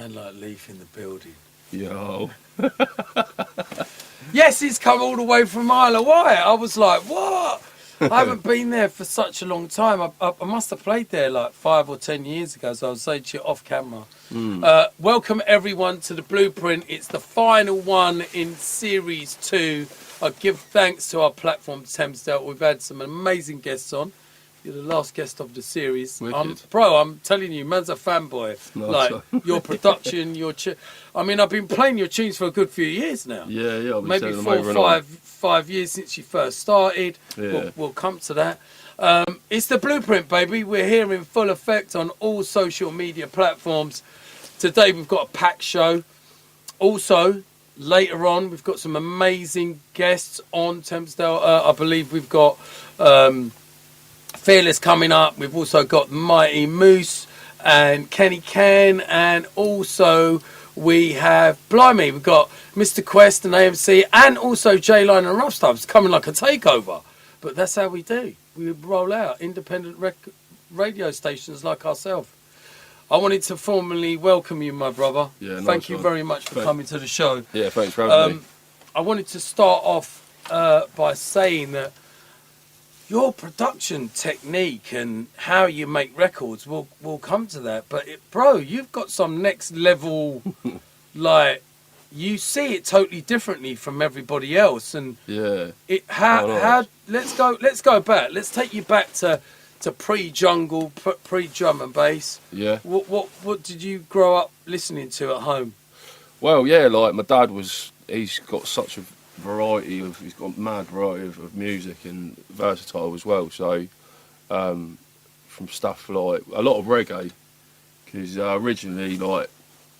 Man like Leaf in the building. Yo. Yes, he's come all the way from Isle of Wight. I was like, what? I haven't been there for such a long time. I must have played there like 5 or 10 years ago, so I was saying to you off camera. Welcome everyone to the Blueprint. It's the final one in Series 2. I give thanks to our platform, Thames. We've had some amazing guests on. You're the last guest of the series. Bro, I'm telling you, man's a fanboy. No, like, your production, I mean, I've been playing your tunes for a good few years now. Yeah. I've been Maybe them 4 over or 5 years since you first started. Yeah. We'll come to that. It's the Blueprint, baby. We're here in full effect on all social media platforms. Today, we've got a packed show. Also, later on, we've got some amazing guests on Thamesdale. I believe we've got... Fearless coming up. We've also got Mighty Moose and Kenny Can, and also we have Blimey, we've got Mr. Quest and AMC, and also J-Line and Rough Stubbs coming like a takeover. But that's how we do. We roll out independent radio stations like ourselves. I wanted to formally welcome you, my brother. Yeah, Thank you very much for coming to the show. Yeah, thanks for having me. I wanted to start off by saying that your production technique and how you make records, we'll come to that. But, bro, you've got some next level, like, you see it totally differently from everybody else. And yeah. Let's go back. Let's take you back to pre-jungle, pre-drum and bass. Yeah. What did you grow up listening to at home? Well, yeah, like, my dad he's got such a he's got a mad variety of music and versatile as well. So from stuff like a lot of reggae, because originally, like,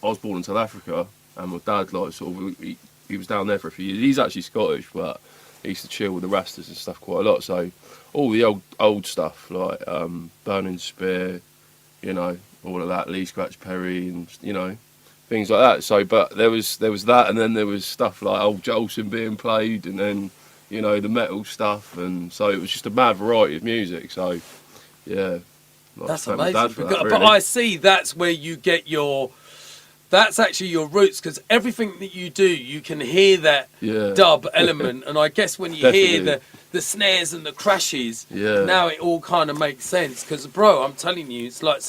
I was born in South Africa, and my dad, like, sort of he was down there for a few years. He's actually Scottish, but he used to chill with the Rastas and stuff quite a lot. So all the old stuff, like Burning Spear, you know, all of that, Lee Scratch Perry, and, you know, things like that. So, but there was that, and then there was stuff like Old Jolson being played, and then, you know, the metal stuff, and so it was just a mad variety of music. So, yeah, that's amazing. Really. But I see that's where you get that's actually your roots, because everything that you do, you can hear that dub element, and I guess when you hear the snares and the crashes, now it all kind of makes sense. Because, bro, I'm telling you, it's like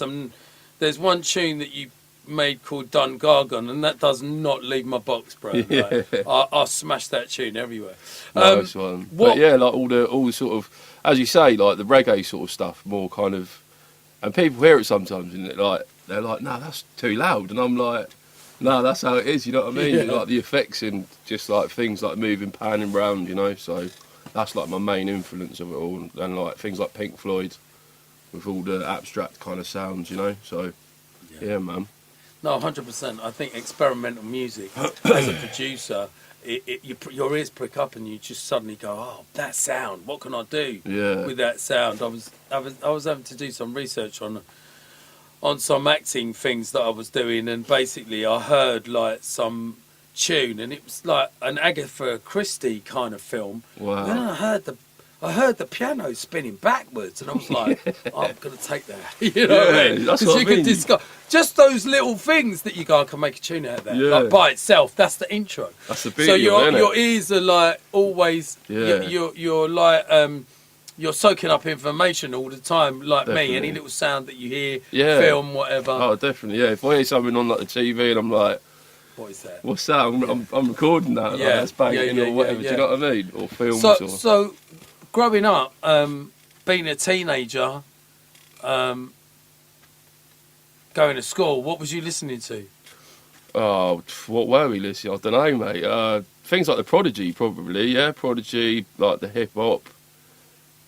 there's one tune that you made called Dungargon, and that does not leave my box, bro. Yeah. Like, I smash that tune everywhere. Nice one. But yeah, like all the sort of, as you say, like the reggae sort of stuff, more kind of, and people hear it sometimes, and they're like, no, that's too loud, and I'm like, no, that's how it is. You know what I mean? Yeah. Like the effects and just like things like moving, panning round, you know. So that's like my main influence of it all, and like things like Pink Floyd with all the abstract kind of sounds, you know. So yeah man. No, 100%. I think experimental music, as a producer, your ears prick up and you just suddenly go, oh, that sound, what can I do with that sound? I was having to do some research on some acting things that I was doing, and basically I heard like some tune, and it was like an Agatha Christie kind of film. Wow. And then I heard the piano spinning backwards, and I was like, I'm going to take that. You know what I mean? That's what I mean. Just those little things that you go, I can make a tune out of that. Yeah. Like by itself, that's the intro. That's the beauty. So your your ears are like always, you're like, you're soaking up information all the time, like me. Any little sound that you hear, film, whatever. Oh, definitely, yeah. If I hear something on like the TV and I'm like, what is that? What's that? I'm recording that. Like, that's banging or whatever. Do you know what I mean? Or films. So growing up, being a teenager, going to school, what was you listening to? Oh, what were we listening? I don't know, mate. Things like the Prodigy, probably. Yeah, Prodigy, like the hip hop,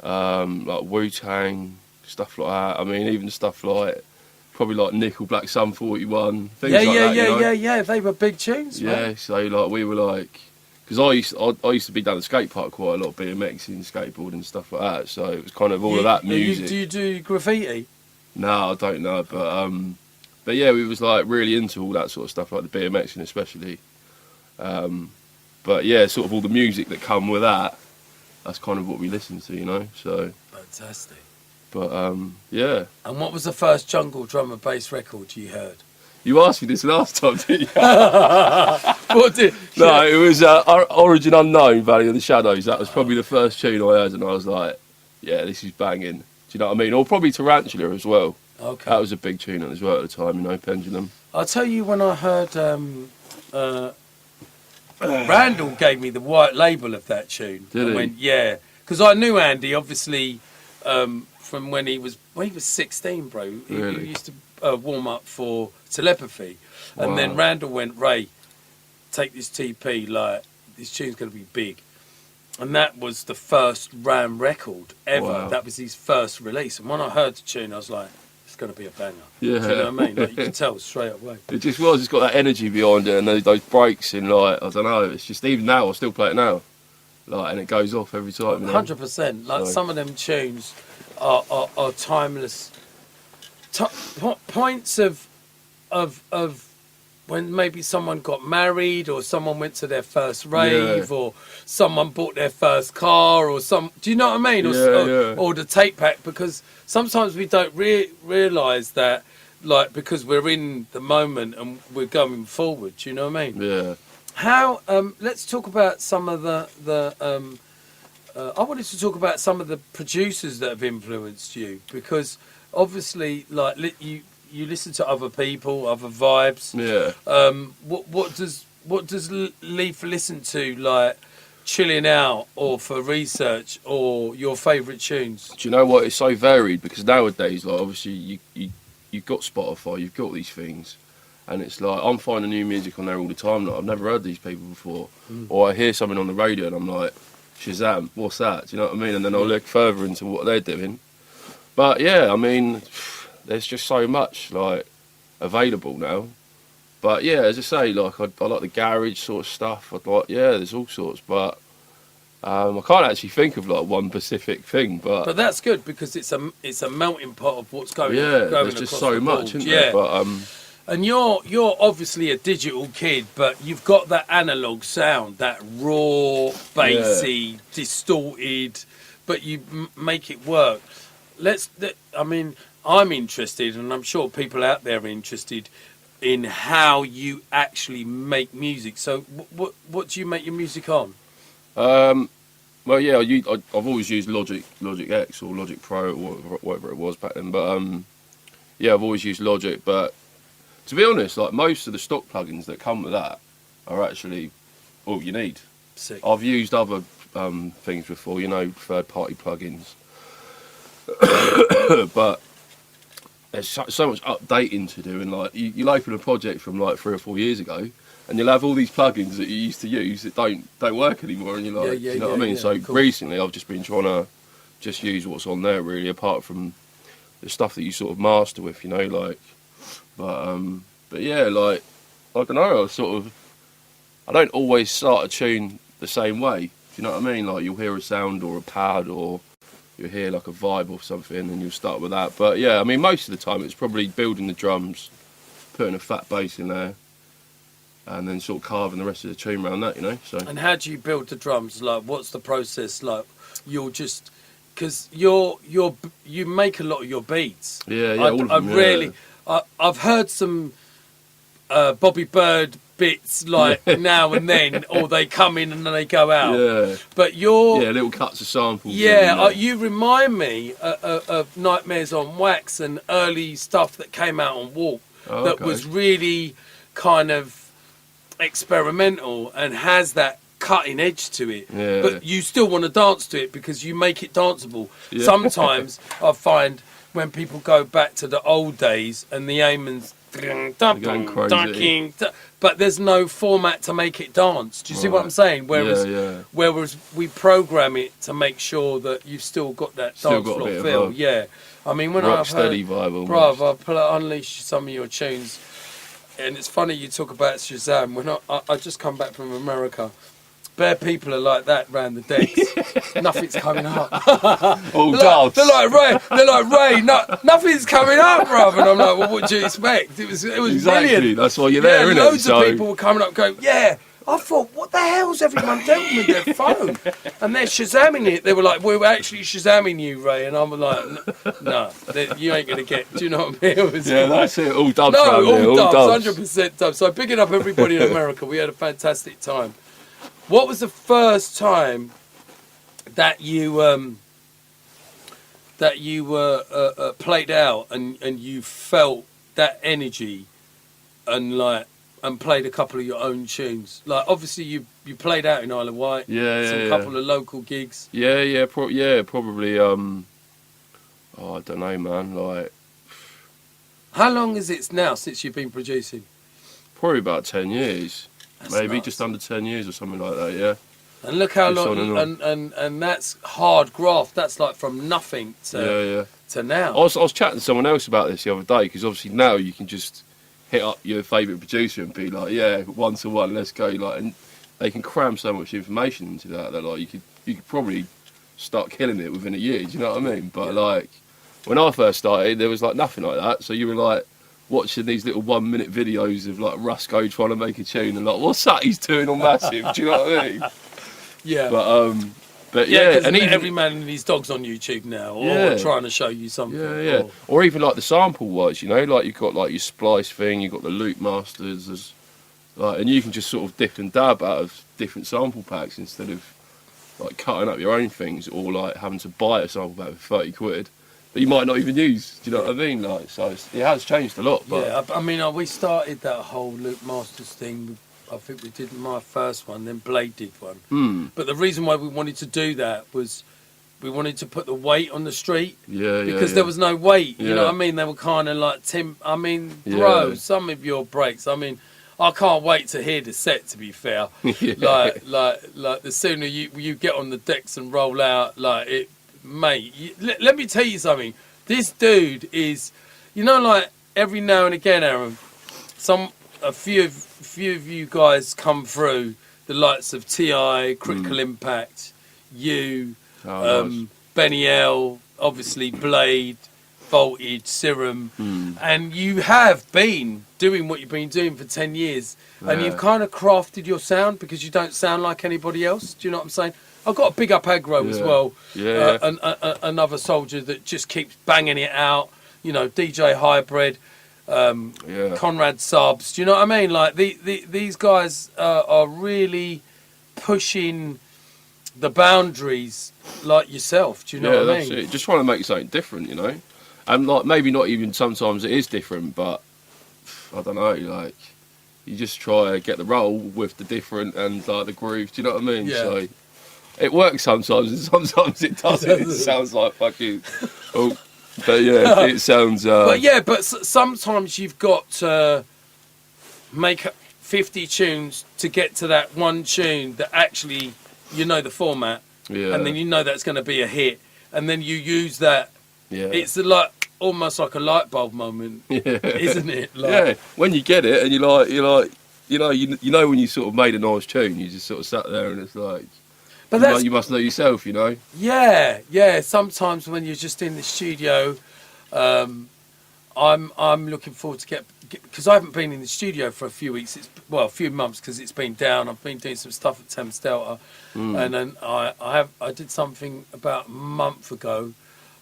like Wu-Tang, stuff like that. I mean, even stuff like probably like Nickelback, Sum 41, things like that. Yeah. They were big tunes. Yeah, man. so like we were like, because I used to be down the skate park quite a lot, BMXing, skateboarding and stuff like that. So it was kind of all of that music. Do you do graffiti? No, I don't know, but yeah, we was like really into all that sort of stuff, like the BMXing especially. But yeah, sort of all the music that come with that. That's kind of what we listened to, you know. So fantastic. But yeah. And what was the first jungle drum and bass record you heard? You asked me this last time, didn't you? What did? No, it was Origin Unknown, Valley of the Shadows. That was probably the first tune I heard, and I was like, yeah, this is banging. Do you know what I mean? Or probably Tarantula as well. Okay. That was a big tune as well at the time, you know, Pendulum. I'll tell you when I heard Randall gave me the white label of that tune. Did he? Went, yeah, because I knew Andy obviously from when he was 16, bro. He Really? used to warm up for Telepathy, and then Wow. Randall went, Ray, take this TP, like this tune's gonna be big. And that was the first Ram record ever. Wow. That was his first release. And when I heard the tune, I was like, it's going to be a banger. Yeah. Do you know what I mean? Like, you can tell straight away. It just was. It's got that energy behind it, and those breaks in, like, I don't know. It's just, even now, I still play it now, like, and it goes off every time. You know? 100%. Like, So- some of them tunes are timeless. Points of when maybe someone got married, or someone went to their first rave, Yeah. or someone bought their first car, or do you know what I mean? Or the tape pack, because sometimes we don't realise that, like, because we're in the moment and we're going forward. Do you know what I mean? Yeah. How? Let's talk about some of the. I wanted to talk about some of the producers that have influenced you, because obviously, like, you listen to other people, other vibes. Yeah. What does Leaf listen to, like, chilling out, or for research, or your favourite tunes? Do you know what? It's so varied, because nowadays, like, obviously, you've got Spotify, you've got these things, and it's like, I'm finding new music on there all the time that I've never heard these people before. Or I hear something on the radio and I'm like, Shazam, what's that? Do you know what I mean? And then I'll look further into what they're doing. But yeah, I mean, there's just so much, like, available now. But yeah, as I say, like, I like the garage sort of stuff. I'd like, yeah, there's all sorts, but I can't actually think of, like, one specific thing. But that's good, because it's a melting pot of what's going. yeah, going there's just across so the much, board. isn't Yeah. there? But And you're obviously a digital kid, but you've got that analog sound, that raw, bassy, distorted, but you make it work. I mean, I'm interested, and I'm sure people out there are interested in how you actually make music. So, what do you make your music on? well, yeah, I've always used Logic X or Logic Pro or whatever it was back then. But yeah, I've always used Logic. But to be honest, like, most of the stock plugins that come with that are actually all you need. Sick. I've used other things before, you know, third-party plugins, but there's so much updating to do, and like, you'll open a project from like 3 or 4 years ago, and you'll have all these plugins that you used to use that don't work anymore, and you're like, you know what I mean? So cool. recently, I've just been trying to just use what's on there, really, apart from the stuff that you sort of master with, you know, like. But yeah, like, I don't know, I don't always start a tune the same way. Do you know what I mean? Like, you'll hear a sound or a pad, or you'll hear like a vibe or something, and you'll start with that. But yeah, I mean, most of the time it's probably building the drums, putting a fat bass in there, and then sort of carving the rest of the tune around that, you know. So. And how do you build the drums? Like, what's the process? Like, you'll just, because you make a lot of your beats. Yeah, all of them, rarely. I've heard some Bobby Bird bits, like, now and then, or they come in and then they go out. Yeah. But you're... Yeah, little cuts of samples. Yeah, you remind me of Nightmares on Wax and early stuff that came out on Warp that was really kind of experimental and has that cutting edge to it. Yeah. But you still want to dance to it because you make it danceable. Yeah. Sometimes I find when people go back to the old days and the Amon's going crazy. but there's no format to make it dance. Do you see what I'm saying? Whereas we program it to make sure that you've still got that dance floor feel. Yeah, I mean, when I've heard, vibe, bruv, I unleash some of your tunes, and it's funny you talk about Shazam. When I just come back from America, bare people are like that round the decks. Nothing's coming up. Oh, God. They're like Ray. Nothing's coming up, bruv. And I'm like, well, what do you expect? It was exactly. brilliant. That's why you're there, innit? Loads of people were coming up, going, yeah. I thought, what the hell's everyone doing with their phone? And they're Shazamming it. They were like, we're actually Shazamming you, Ray. And I'm like, no, you ain't going to get, do you know what I mean? It was Yeah, like, that's it. All dubs. no, around here, all dubs, dubs. 100% dubs. So picking up everybody in America, we had a fantastic time. What was the first time that you were played out and you felt that energy and played a couple of your own tunes? Like, obviously you played out in Isle of Wight. Yeah, Couple of local gigs. Yeah, probably. Oh, I don't know, man. Like, How long is it now since you've been producing? probably about 10 years. That's Maybe nuts. just under 10 years or something like that. Yeah. And look how Just long, on and on. and that's hard graft. That's like from nothing to now. I was chatting to someone else about this the other day, because obviously now you can just hit up your favourite producer and be like, yeah, 1-to-1, let's go. Like, and they can cram so much information into that like you could probably start killing it within a year. Do you know what I mean? But like when I first started, there was like nothing like that. So you were like watching these little 1 minute videos of like Rusko trying to make a tune and like, what's that he's doing on Massive? Do you know what I mean? Yeah. But yeah, because and even every man and his dog's on YouTube now, or trying to show you something. Yeah. Or even like the sample wise, you know, like you've got like your splice thing, you've got the loop masters, like, and you can just sort of dip and dab out of different sample packs instead of like cutting up your own things or like having to buy a sample pack for 30 quid that you might not even use. Do you know what I mean? Like, so it has changed a lot. But Yeah, I mean, we started that whole loop masters thing. I think we did my first one, then Blade did one. But the reason why we wanted to do that was we wanted to put the weight on the street. Because there was no weight. You know what I mean? They were kind of like, I mean, bro, some of your breaks, I mean, I can't wait to hear the set, to be fair. Like the sooner you get on the decks and roll out, like it, mate, let me tell you something. This dude is, you know, like every now and again, Aaron, a few of you guys come through, the likes of T.I., Critical Impact, you, Benny L, obviously Blade, Voltage, Serum, and you have been doing what you've been doing for 10 years, and you've kind of crafted your sound because you don't sound like anybody else. Do you know what I'm saying? I've got a big up aggro as well, another soldier that just keeps banging it out, you know, DJ Hybrid, Conrad Subs. Do you know what I mean? Like these guys are really pushing the boundaries like yourself. Do you know what I mean? That's it. Just trying to make something different, you know, and like maybe not even sometimes it is different, but I don't know, like you just try to get the roll with the different and like the groove. Do you know what I mean? Yeah. So it works sometimes, and sometimes it doesn't. It sounds like fucking. Oh, but yeah, it sounds. But sometimes you've got to make 50 tunes to get to that one tune that actually, you know, the format, and then you know that's going to be a hit, and then you use that. Yeah, it's almost like a light bulb moment, isn't it? Like, when you get it, and you're like, you know, when you sort of made a nice tune, you just sort of sat there, and it's like. But you must know yourself, you know. Yeah. Sometimes when you're just in the studio, I'm looking forward to because I haven't been in the studio for a few weeks. A few months because it's been down. I've been doing some stuff at Thames Delta, and then I did something about a month ago.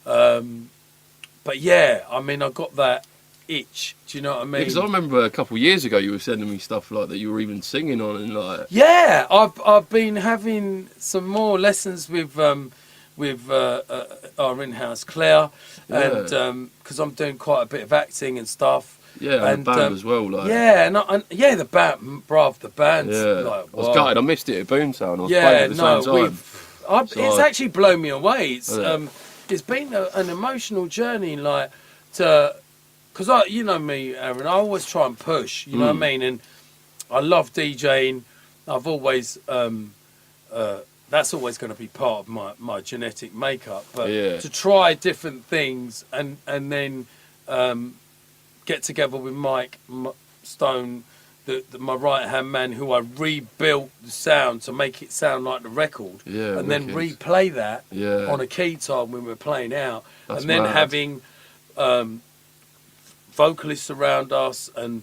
But yeah, I mean, I got that itch. Do you know what I mean? Because I remember a couple of years ago you were sending me stuff like that you were even singing on and like. Yeah, I've been having some more lessons with our in-house Claire, and because I'm doing quite a bit of acting and stuff. Yeah, and the band as well. Like. Yeah, and the band, bruv, the band's like. I was gutted. I missed it at Boomtown. I was playing at the same time. It's actually blown me away. It's been an emotional journey, like because you know me, Aaron. I always try and push. You know what I mean? And I love DJing. I've always that's always going to be part of my genetic makeup. But to try different things and then get together with Mike Stone, my right hand man, who I rebuilt the sound to make it sound like the record, and then replay that on a keytar when we're playing out, and then having vocalists around us and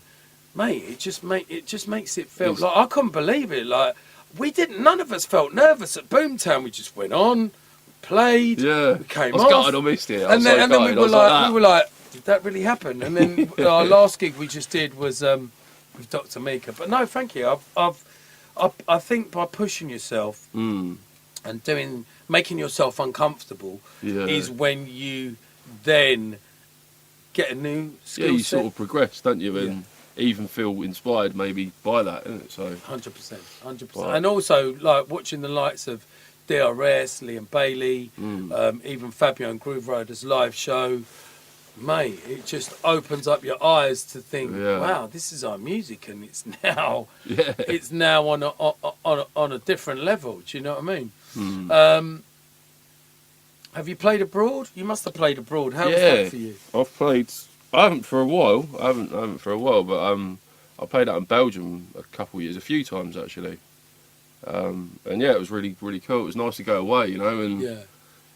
mate, it just makes it feel It's- like I couldn't believe it. Like none of us felt nervous at Boomtown. We just went on, played, Yeah, we came I was off, gutted I missed it. I was and then we gutted. I were was like, that. did that really happen? And then our last gig we just did was with Dr. Mika. But no, thank you. I think by pushing yourself and making yourself uncomfortable is when you then get a new skill you set. sort of progress, don't you? And even feel inspired maybe by that, isn't it? So 100%. And also, like, watching the likes of DRS, Liam Bailey, even Fabio and Groove Riders live show, mate, it just opens up your eyes to think, wow, this is our music, and it's now on a different level. Do you know what I mean? Have you played abroad? You must have played abroad. How was that for you? I've played. I haven't for a while. I haven't for a while, but I played out in Belgium a few times actually. And yeah, it was really cool. It was nice to go away, you know. And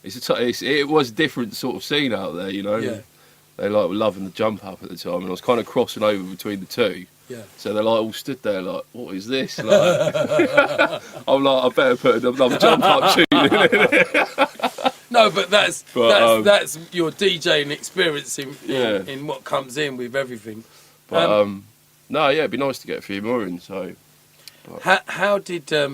it was a different sort of scene out there, you know. Yeah. They were loving the jump up at the time, and I was kind of crossing over between the two. Yeah. So they're all stood there like, what is this? Like, I'm like, I better put another jump up tune in. No, but that's your DJing experience in what comes in with everything. But no, yeah, it'd be nice to get a few more in. So, how did I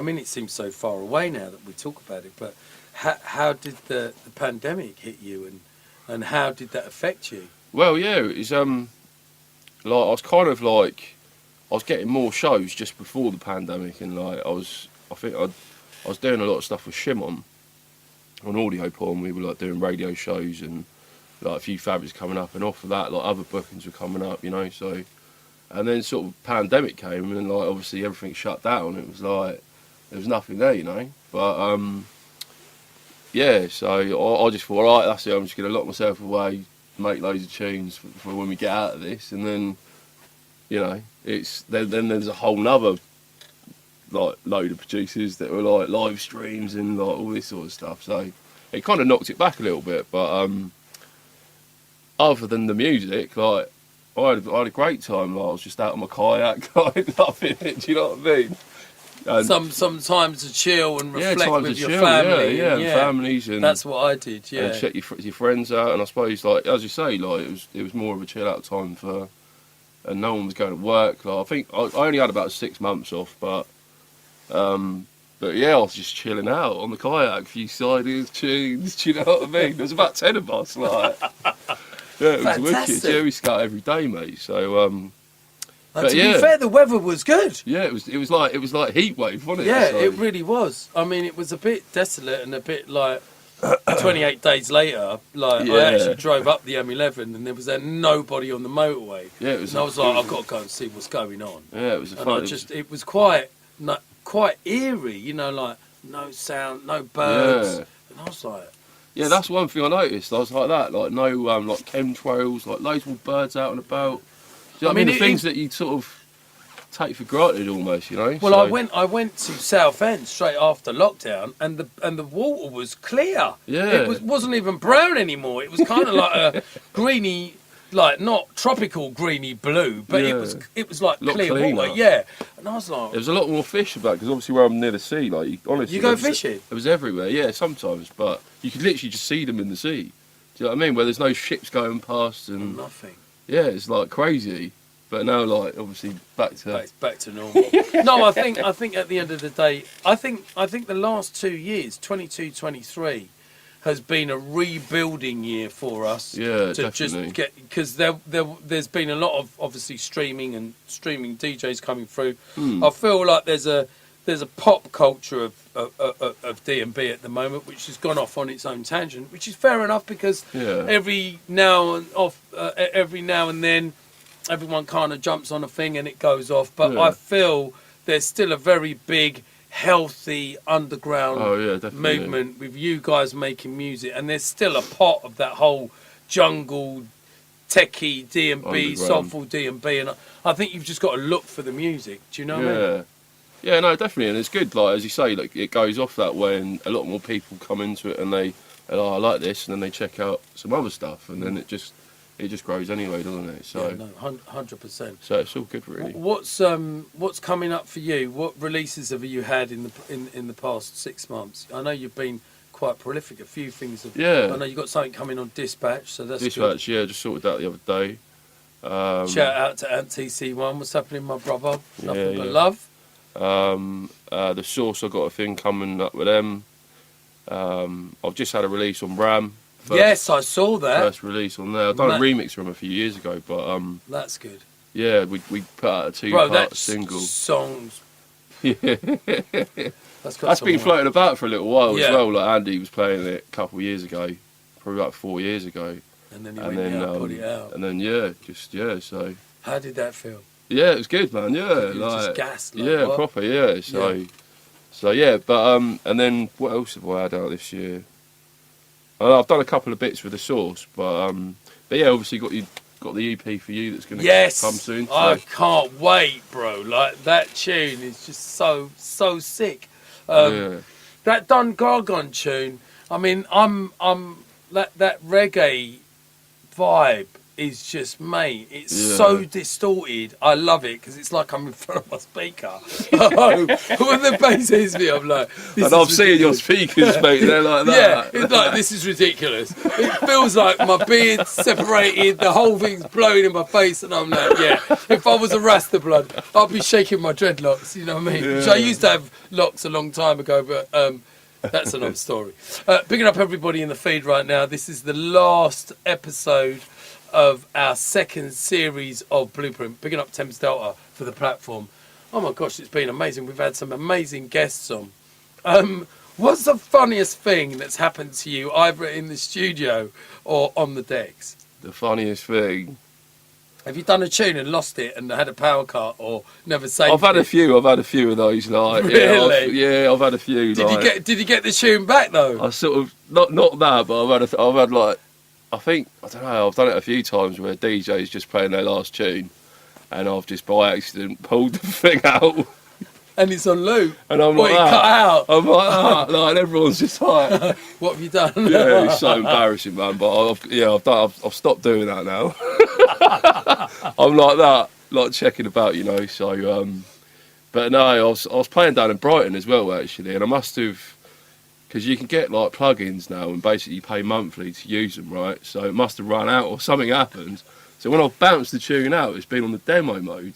mean? It seems so far away now that we talk about it, but how did the pandemic hit you, and how did that affect you? Well, yeah, it was I was getting more shows just before the pandemic, and I was doing a lot of stuff with Shimon on audio porn. We were like doing radio shows and like a few fabrics coming up, and off of that like other bookings were coming up, you know. So, and then sort of pandemic came, and like obviously everything shut down. It was like there was nothing there, you know. But yeah, so I just thought, all right, that's it. I'm just gonna lock myself away, make loads of tunes for when we get out of this, and then you know then there's a whole nother like load of producers that were like live streams and like all this sort of stuff. So it kind of knocked it back a little bit. But other than the music, like I had a great time. Like, I was just out on my kayak, like loving it. Do you know what I mean? And some time to chill and reflect time with to your chill, family. and families, and that's what I did. Yeah, and check your friends out. And I suppose, like as you say, like it was more of a chill out time and no one was going to work. Like I think I only had about 6 months off, but yeah, I was just chilling out on the kayak, a few sidings, tunes. Do you know what I mean? There was about 10 of us. Like, yeah, it was wicked. Yeah, we scout every day, mate. So, and to be fair, the weather was good. Yeah, it was like heat wave, wasn't it? Yeah, so, it really was. I mean, it was a bit desolate and a bit like 28 days later. Like I actually drove up the M11 and there was nobody on the motorway. Yeah, it was. And I was like, I've got to go and see what's going on. Yeah, it was. It was quite eerie, you know, like no sound, no birds, and I was like, yeah, that's one thing I noticed. I was like that, like no like chemtrails, like loads more birds out and about. Do you know what I mean? The things that you sort of take for granted almost, you know. Well, I went to Southend straight after lockdown, and the water was clear. Yeah, it wasn't even brown anymore. It was kind of like a greeny. Like not tropical greeny blue, but it was like clear water. Yeah, and I was like, there was a lot more fish about because obviously where I'm near the sea, like honestly, you go fishing. It was everywhere. Yeah, sometimes, but you could literally just see them in the sea. Do you know what I mean? Where there's no ships going past and nothing. Yeah, it's like crazy. But now, like obviously, back to normal. No, I think at the end of the day, I think the last 2 years, 22, 23. Has been a rebuilding year for us. Yeah, to definitely. Just get because there's been a lot of obviously streaming DJs coming through. I feel like there's a pop culture of D&B at the moment, which has gone off on its own tangent, which is fair enough because every now and then everyone kind of jumps on a thing and it goes off. But I feel there's still a very big healthy underground movement with you guys making music, and there's still a pot of that whole jungle techie D&B, soulful D&B, and I think you've just got to look for the music. Do you know what I mean? Yeah, no, definitely, and it's good. Like as you say, like it goes off that way, and a lot more people come into it, and they're like, I like this, and then they check out some other stuff, and then it just it just grows anyway, doesn't it? So yeah, no, 100%. so it's all good, really. What's coming up for you? What releases have you had in the past 6 months? I know you've been quite prolific. A few things. Yeah. I know you got something coming on Dispatch, so that's Dispatch, good. yeah, just sorted that the other day. Shout out to Ant TC1. What's happening, my brother? Nothing but yeah. love. The Source, I've got a thing coming up with them. I've just had a release on Ram. Yes, I saw that. First release on there. I've done a remix from a few years ago, but that's good. yeah, we put out a two-part single. Songs. Yeah. That's been floating about for a little while as well. Like Andy was playing it a couple of years ago, probably about 4 years ago. And then put it out. And then so. How did that feel? Yeah, it was good, man. Yeah, just gassed. Yeah, what? Proper. Yeah. So yeah, but and then what else have I had out this year? I've done a couple of bits with the Source, but yeah, obviously got the EP for you that's going to come soon. So. I can't wait, bro. Like that tune is just so sick. That Dun Gargon tune. I mean, I'm that reggae vibe is just, mate, it's so distorted. I love it because it's like I'm in front of my speaker. When the bass hits me, I'm like, and I'm seeing your speakers, mate. They're like that. Yeah, it's like, this is ridiculous. It feels like my beard's separated, the whole thing's blowing in my face, and I'm like, yeah. If I was a Rasta blood, I'd be shaking my dreadlocks. You know what I mean? Yeah. Which I used to have locks a long time ago, but. That's another story. Picking up everybody in the feed right now. This is the last episode of our second series of Blueprint. Picking up Thames Delta for the platform. Oh my gosh, it's been amazing. We've had some amazing guests on. What's the funniest thing that's happened to you, either in the studio or on the decks? The funniest thing. Have you done a tune and lost it and had a power cut or never saved it? I've had a few of those. Like, really? I've had a few. Did you get the tune back though? I sort of not that, but I've had like, I think, I don't know. I've done it a few times where DJ's just playing their last tune, and I've just by accident pulled the thing out. And it's on loop. And I'm like, cut out. I'm like, and everyone's just like, what have you done? Yeah, it's so embarrassing, man. But I've stopped doing that now. I'm like that, like checking about, you know. So, but no, I was playing down in Brighton as well, actually, and I must have, because you can get like plugins now, and basically you pay monthly to use them, right? So it must have run out or something happened. So when I've bounced the tune out, it's been on the demo mode.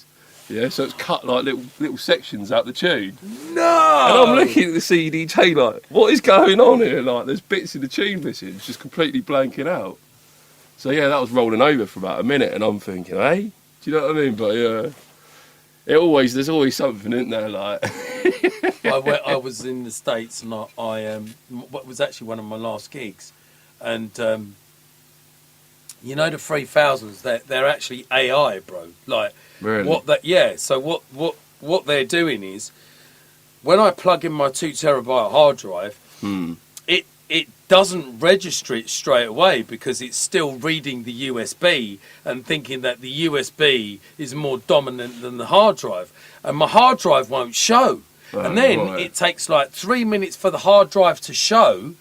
Yeah, so it's cut like little sections out the tune. No! And I'm looking at the CDJ like, what is going on here? Like, there's bits of the tune missing. It's just completely blanking out. So yeah, that was rolling over for about a minute, and I'm thinking, hey, do you know what I mean? But yeah, there's always something in there. Like, I was in the States, and I what was actually one of my last gigs, and you know the 3000s, they're actually AI, bro. Like. really? So what they're doing is, when I plug in my 2 terabyte hard drive, it doesn't register it straight away because it's still reading the USB and thinking that the USB is more dominant than the hard drive, and my hard drive won't show. And then it takes like 3 minutes for the hard drive to show.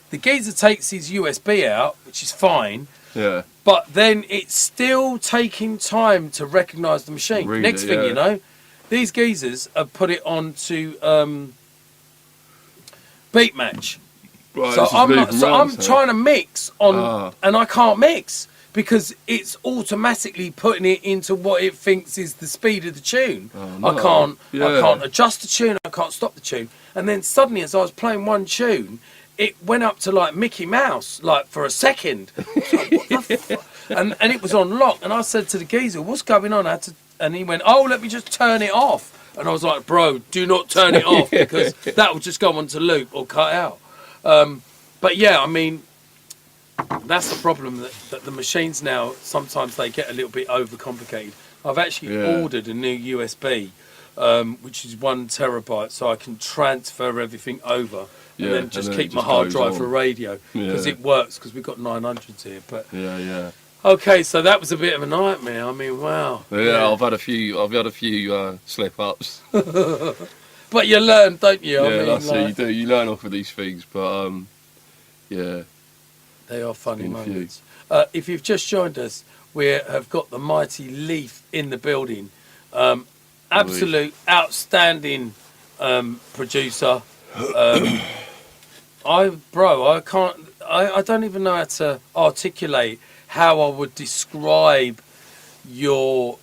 The geezer takes his USB out, which is fine. Yeah. But then it's still taking time to recognise the machine. Next thing you know, these geezers have put it onto Beat Match. Right, So I'm trying to mix on, and I can't mix because it's automatically putting it into what it thinks is the speed of the tune. Oh, no. I can't adjust the tune. I can't stop the tune. And then suddenly, as I was playing one tune, it went up to like Mickey Mouse, like for a second. Like, what the fuck? And it was on lock. And I said to the geezer, "What's going on?" And he went, "Oh, let me just turn it off." And I was like, "Bro, do not turn it off because that will just go onto loop or cut out." But yeah, I mean, that's the problem that the machines now, sometimes they get a little bit overcomplicated. I've actually ordered a new USB, which is 1 terabyte, so I can transfer everything over and then just keep my hard drive for radio because it works because we've got 900s here. But okay, so that was a bit of a nightmare. I mean, wow. Yeah, I've had a few slip ups. But you learn, don't you? Yeah, I mean, that's it. You do. You learn off of these things, but yeah, they are funny moments. If you've just joined us, we have got the mighty Leaf in the building. Absolute outstanding producer. I can't. I don't even know how to articulate how I would describe your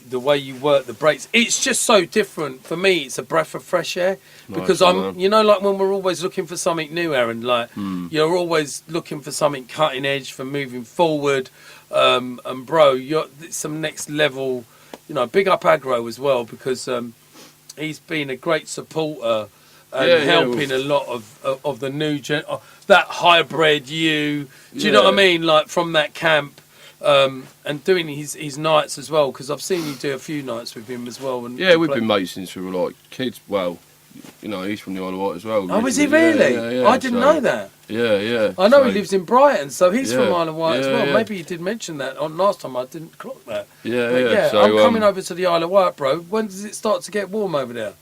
the way you work the breaks. It's just so different for me. It's a breath of fresh air because like when we're always looking for something new, Aaron. Like you're always looking for something cutting edge for moving forward. And bro, you're some next level. Big up Agro as well because he's been a great supporter and helping a lot of the new that hybrid you. Do you know what I mean? Like from that camp. And doing his nights as well, because I've seen you do a few nights with him as well. And we've been mates since we were like kids. Well, he's from the Isle of Wight as well. Oh, is he really? Yeah, I didn't know that. Yeah. I know he lives in Brighton, so he's from Isle of Wight as well. Yeah. Maybe you did mention that on last time. I didn't clock that. Yeah. So, I'm coming over to the Isle of Wight, bro. When does it start to get warm over there?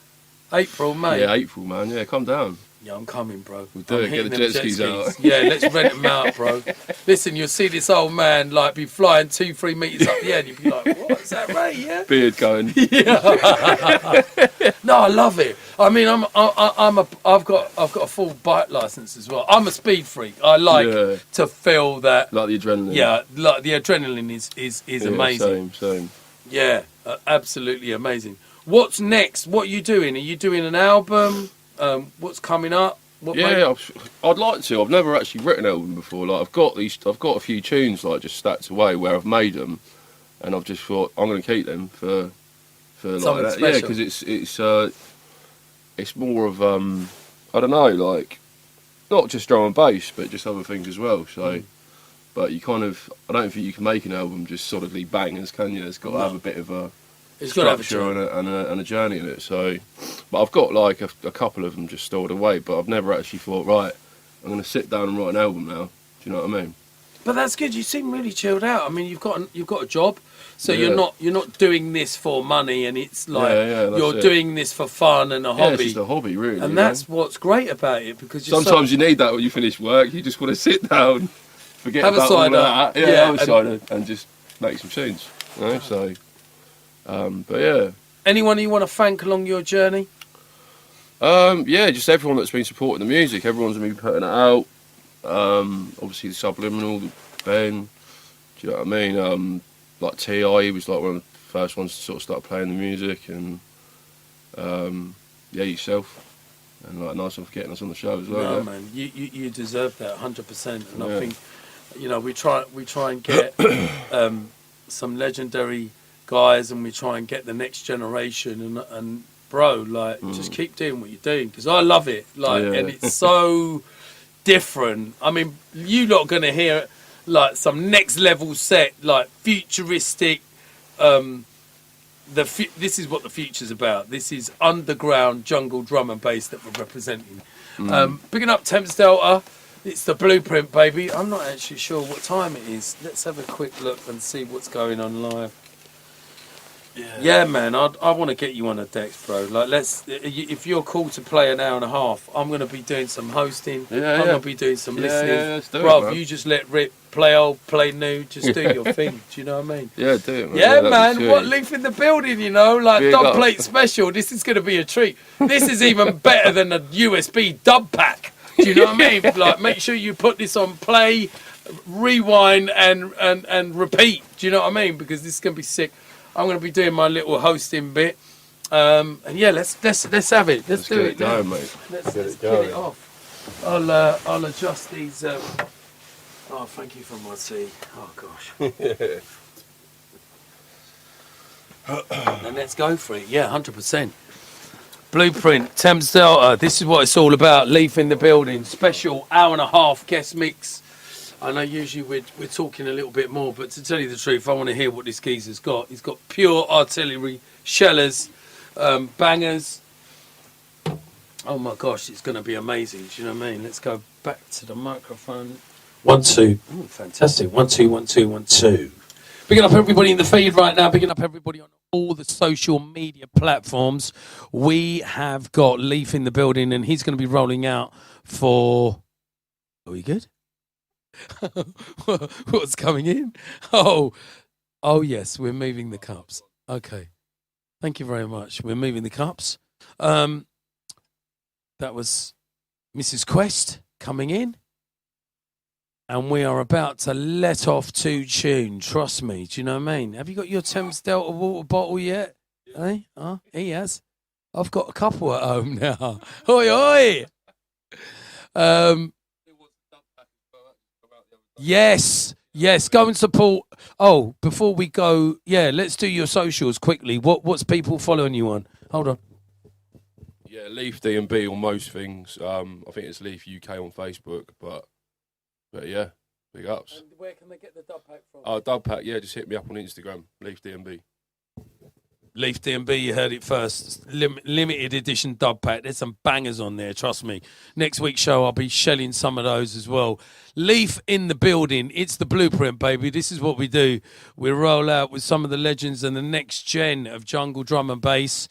April, May? Yeah, April, man. Yeah, come down. Yeah, I'm coming, bro. We'll do it. Get the jet skis out. Yeah, let's rent them out, bro. Listen, you'll see this old man like be flying 2-3 meters up the air, and you'll be like, "What is that, Ray?" Yeah, beard going. Yeah. No, I love it. I mean, I've got a full bike license as well. I'm a speed freak. I like to feel that, like the adrenaline. Yeah, like the adrenaline is amazing. Same. Yeah, absolutely amazing. What's next? What are you doing? Are you doing an album? What's coming up? I'd like to. I've never actually written an album before. Like I've got a few tunes like just stacked away where I've made them, and I've just thought I'm going to keep them for like that. Special. Yeah, because it's more of I don't know, like not just drum and bass, but just other things as well. So, but I don't think you can make an album just solidly bangers, can you? It's got to have a bit of a structure and a journey in it. So, but I've got like a couple of them just stored away, but I've never actually thought, right, I'm going to sit down and write an album now. Do you know what I mean? But that's good. You seem really chilled out. I mean, you've got a job, so you're not doing this for money, and it's like you're doing this for fun and a hobby. Yeah, it's just a hobby, really. And that's what's great about it because sometimes you need that when you finish work. You just want to sit down, forget about all that, have a cider, and just make some tunes. So. But yeah. Anyone you want to thank along your journey? Just everyone that's been supporting the music. Everyone's been putting it out. Obviously the Subliminal, Ben. Do you know what I mean? Like T.I., he was like one of the first ones to sort of start playing the music, and yourself. And like nice one for getting us on the show as well. No, man, you deserve that 100%. And I think we try and get some legendary guys, and we try and get the next generation, and bro, like just keep doing what you're doing because I love it, and it's so different. I mean, you lot are gonna hear like some next level set, like futuristic. This is what the future's about. This is underground jungle drum and bass that we're representing. Picking up Thames Delta. It's the Blueprint, baby. I'm not actually sure what time it is. Let's have a quick look and see what's going on live. Yeah, man, I want to get you on a decks, bro. Like, if you're cool to play an hour and a half, I'm going to be doing some hosting. I'm going to be doing some listening. Bro, you just let rip, play old, play new, just do your thing. Do you know what I mean? Yeah, do it, man. Yeah, man, what Leaf in the building, like dub plate special. This is going to be a treat. This is even better than a USB dub pack. Do you know what I mean? Like, make sure you put this on play, rewind, and repeat. Do you know what I mean? Because this is going to be sick. I'm going to be doing my little hosting bit, and let's have it. Let's do it now, mate. Let's get it off. I'll adjust these. Oh, thank you for my tea. Oh gosh. And let's go for it. Yeah, 100%. Blueprint, Thames Delta. This is what it's all about. Leaf in the building. Special hour and a half guest mix. I know usually we're talking a little bit more, but to tell you the truth, I want to hear what this geezer's got. He's got pure artillery, shellers, bangers. Oh my gosh, it's going to be amazing. Do you know what I mean? Let's go back to the microphone. 1, 2. Ooh, fantastic. 1, 2, 1, 2, 1, 2. Picking up everybody in the feed right now, picking up everybody on all the social media platforms. We have got Leaf in the building, and he's going to be rolling out for... Are we good? What's coming in? Oh, yes, we're moving the cups. Okay, thank you very much. We're moving the cups. That was Mrs. Quest coming in, and we are about to let off 2 tunes. Trust me. Do you know what I mean? Have you got your Thames Delta water bottle yet? Eh? He has. I've got a couple at home now. Oi, oi! Yes, go and support. Oh, before we go, let's do your socials quickly. What's people following you on? Hold on. Yeah, Leaf D&B on most things. I think it's Leaf UK on Facebook, but yeah, big ups. And where can they get the dub pack from? Oh, dub pack, yeah, just hit me up on Instagram, Leaf D&B. Leaf D&B, you heard it first. Limited edition dub pack. There's some bangers on there, trust me. Next week's show, I'll be shelling some of those as well. Leaf in the building. It's the blueprint, baby. This is what we do. We roll out with some of the legends and the next gen of jungle drum and bass.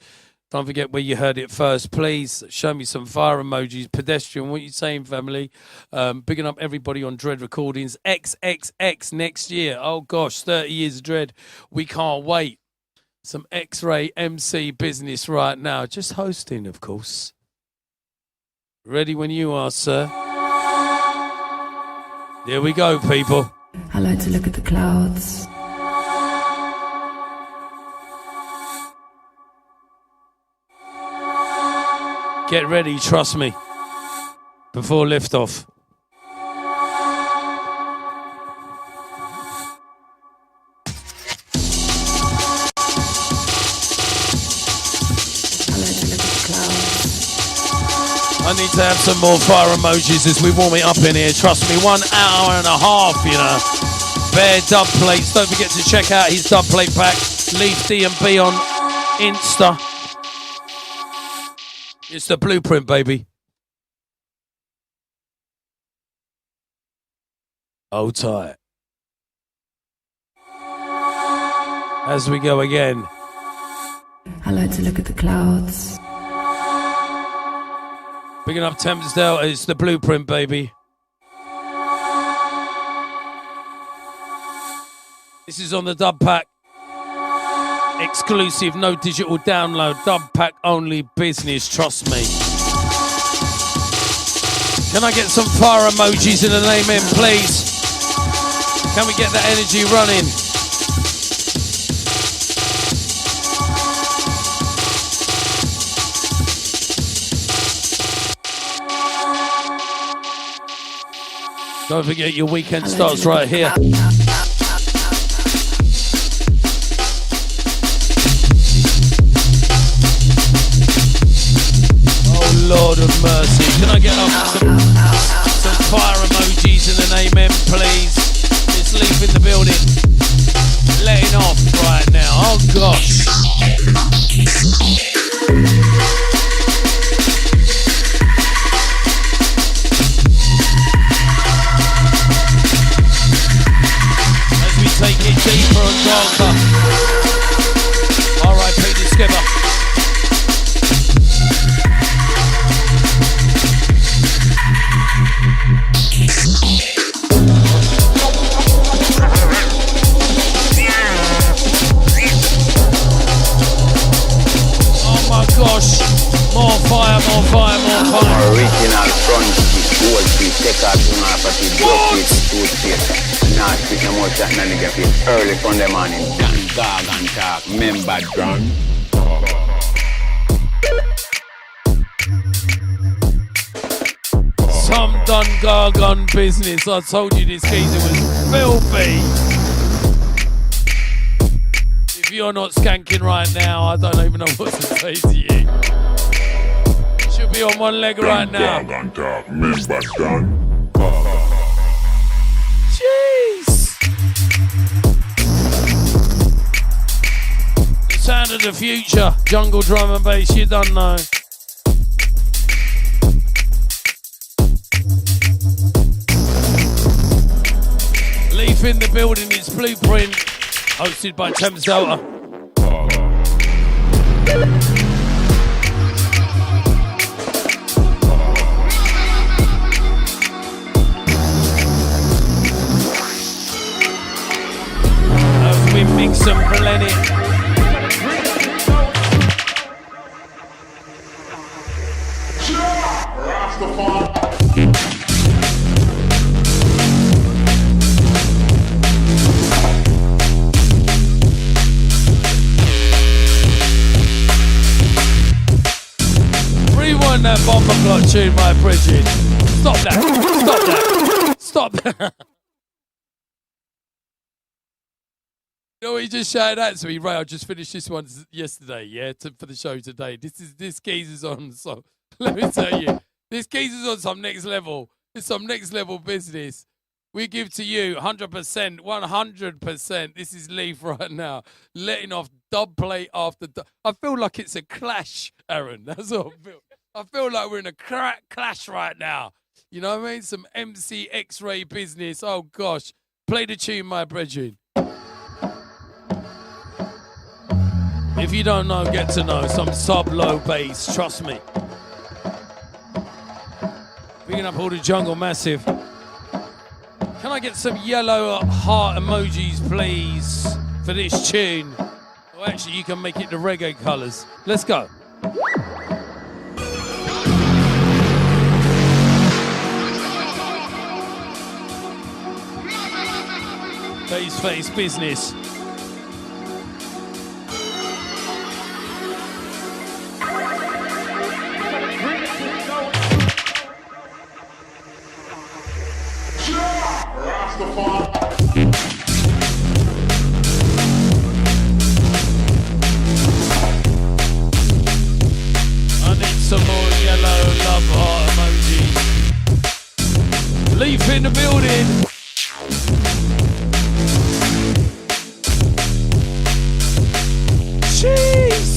Don't forget where you heard it first. Please show me some fire emojis. Pedestrian, what you saying, family? Bigging up everybody on Dread Recordings. XXX next year. Oh, gosh, 30 years of Dread. We can't wait. Some X-Ray MC business right now. Just hosting, of course. Ready when you are, sir. There we go, people. I like to look at the clouds. Get ready, trust me. Before liftoff. I need to have some more fire emojis as we warm it up in here. Trust me, 1 hour and a half, you know. Bare dub plates. Don't forget to check out his dub plate pack. Leaf D&B on Insta. It's the blueprint, baby. Hold tight. As we go again. I like to look at the clouds. Picking up Thames Delta, it's the blueprint, baby. This is on the dub pack. Exclusive, no digital download. Dub pack only business, trust me. Can I get some fire emojis in the name in, please? Can we get that energy running? Don't forget your weekend starts right here. Oh Lord of mercy. Can I get up some fire emojis in the name M, please? It's Leaf in the building. Letting off right now. Oh gosh. Take it deeper and darker. R.I.P. the Skipper. Oh my gosh. More fire, more fire, more fire. Original front gold feet. Take out to my party. Block it, toothpaste. Not with no more chat, none get it early from the morning. Dan dog and talk, member drum. Some done gargon business. I told you this geezer was filthy. If you're not skanking right now, I don't even know what to say to you. Should be on one leg right now. Dog and talk, member done. Jeez! The sound of the future, jungle drum and bass, you don't know. Leaf in the building, it's Blueprint, hosted by Thames Delta. we mix and blend it. Rewind that bomber clock tune, my bridget. Stop that. Stop that. Stop that. You know what, he just shouted out to me, Ray, I just finished this one yesterday, yeah, for the show today. This geezer's on, so let me tell you, this geezer's on some next level. It's some next level business. We give to you 100%, 100%. This is Leaf right now, letting off dub plate after dub. I feel like it's a clash, Aaron. That's what I feel. I feel like we're in a clash right now. You know what I mean? Some MC X-ray business. Oh, gosh. Play the tune, my brethren. If you don't know, get to know. Some sub-low bass, trust me. Picking up all the jungle massive. Can I get some yellow heart emojis, please, for this tune? Well, actually, you can make it the reggae colours. Let's go. Face business. I need some more yellow love heart emojis. Leaf in the building. Jeez.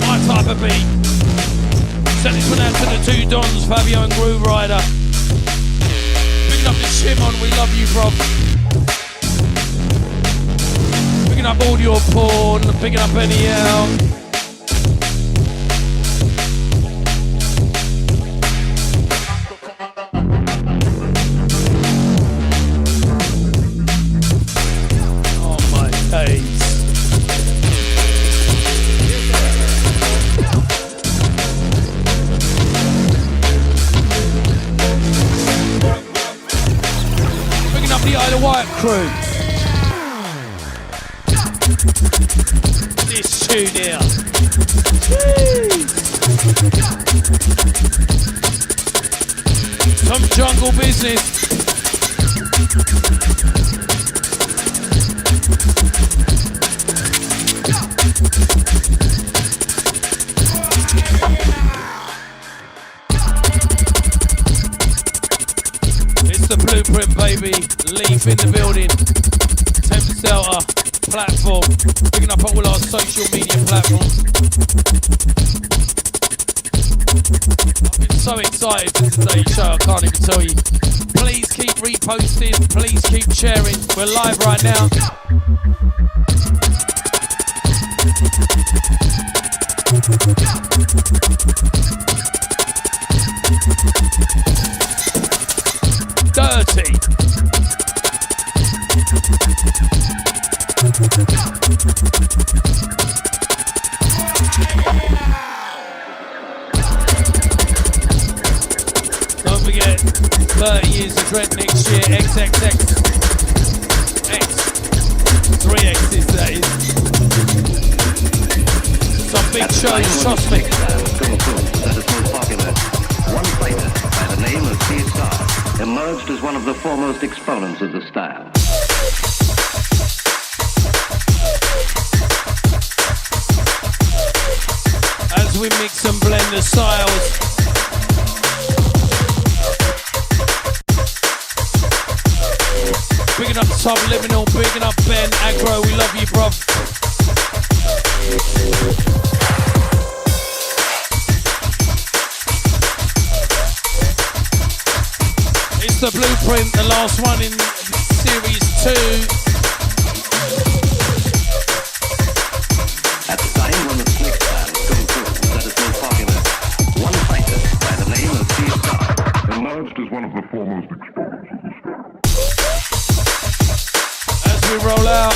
My type of beat. Send this one out to the two Dons, Fabio and Groove Rider. Picking up the Shimon, we love you, bro. Picking up all your porn, picking up NEL. White crew. This tune here. Some jungle business. It's the blueprint, baby. Leaf in the building. Thames Delta platform. Picking up all our social media platforms. I've been so excited for today's show, I can't even tell you. Please keep reposting. Please keep sharing. We're live right now. Dirty. Don't forget, 30 years of Dread next year, XXX. X. 3X's, that is. Some big shows, trust me. That is most popular. One fighter by the name of C-Star emerged as one of the foremost exponents of the style. As we mix and blend the styles. Picking up Subliminal, picking up Ben, Aggro, we love you, bruv. It's the blueprint, the last one in series 2. At the time when the slick style that is most popular, one fighter by the name of C-Star emerged as one of the foremost exponents of the style. as we roll out.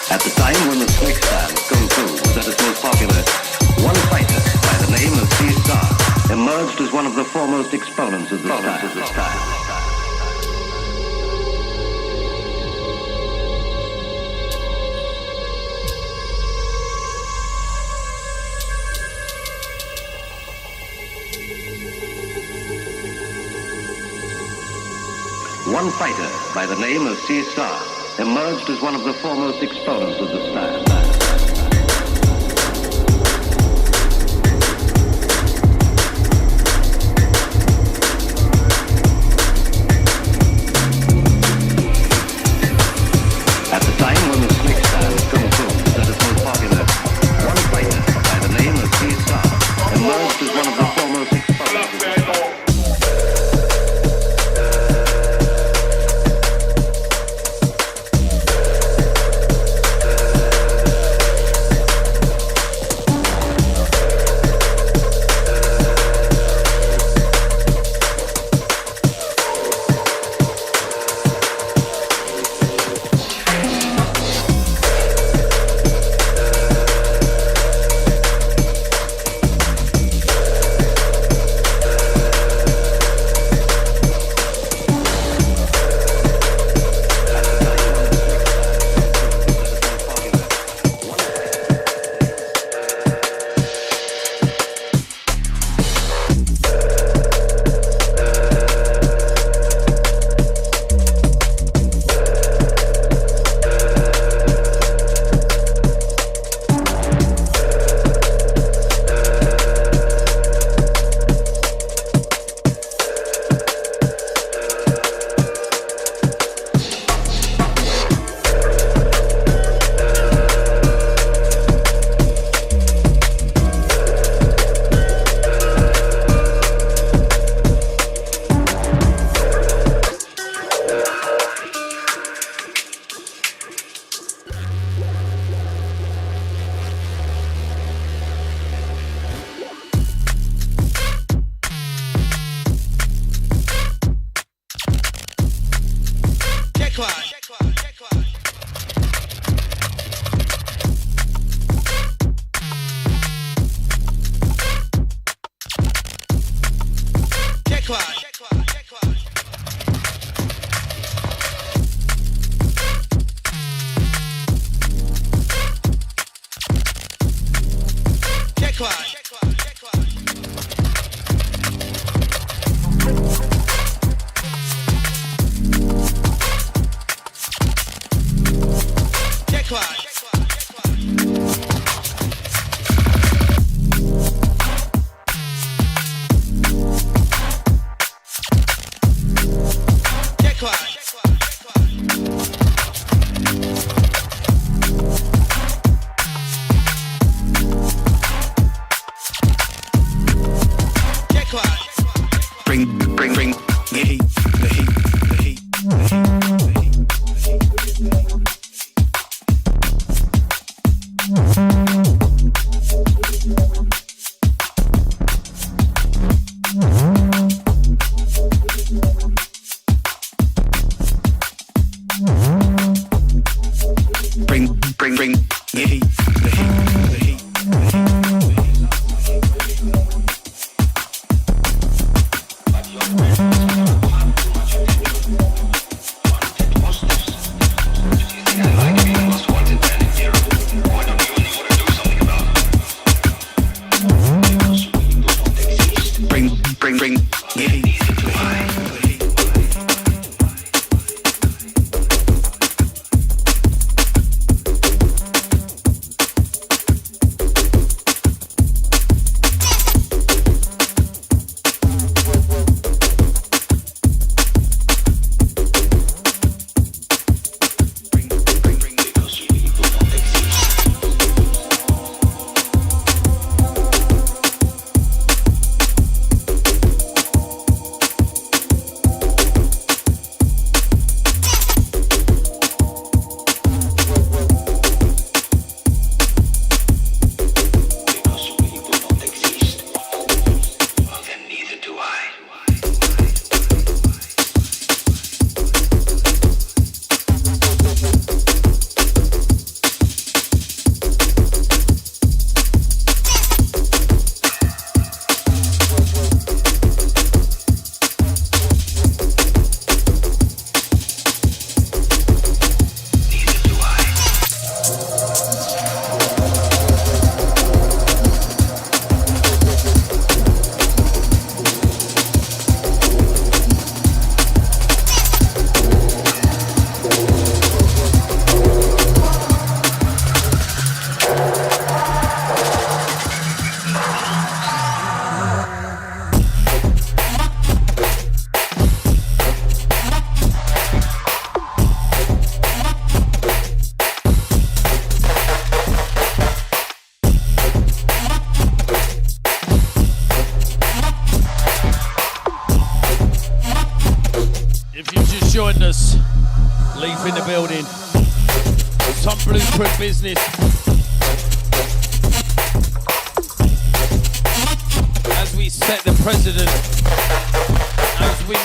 At the time when the snake style of Kung Fu was at its most popular, one fighter by the name of C-Star emerged as one of the foremost exponents of the style. One fighter by the name of C-Star emerged as one of the foremost exponents of the style. At the time when the snake style of Kung Fu was at its most popular, one fighter by the name of C-Star emerged as one of the foremost exponents of the style. If you just joined us, Leaf in the building. Some blueprint business. As we set the precedent, as we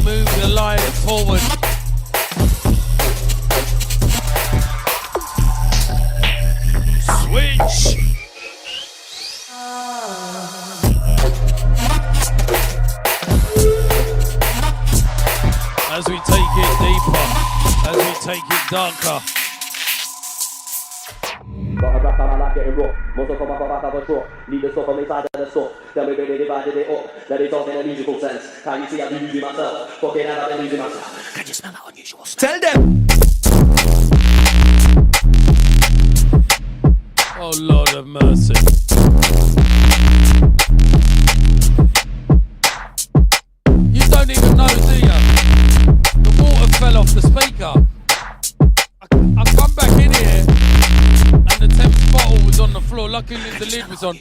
move the line forward. Switch. As we take it deeper, as we take it darker. Getting raw, most of my papa was raw. Leave the soul from inside of the soul. Then we divided it up. Let it talk in a musical sense. Can you see I've been losing myself? Forget out I've been losing myself. Can you smell that unusual smell? Tell them! Oh Lord of mercy. You don't even know, do you? The water fell off the speaker. I come back in here and the Thames bottle was on the floor. Luckily the lid was on.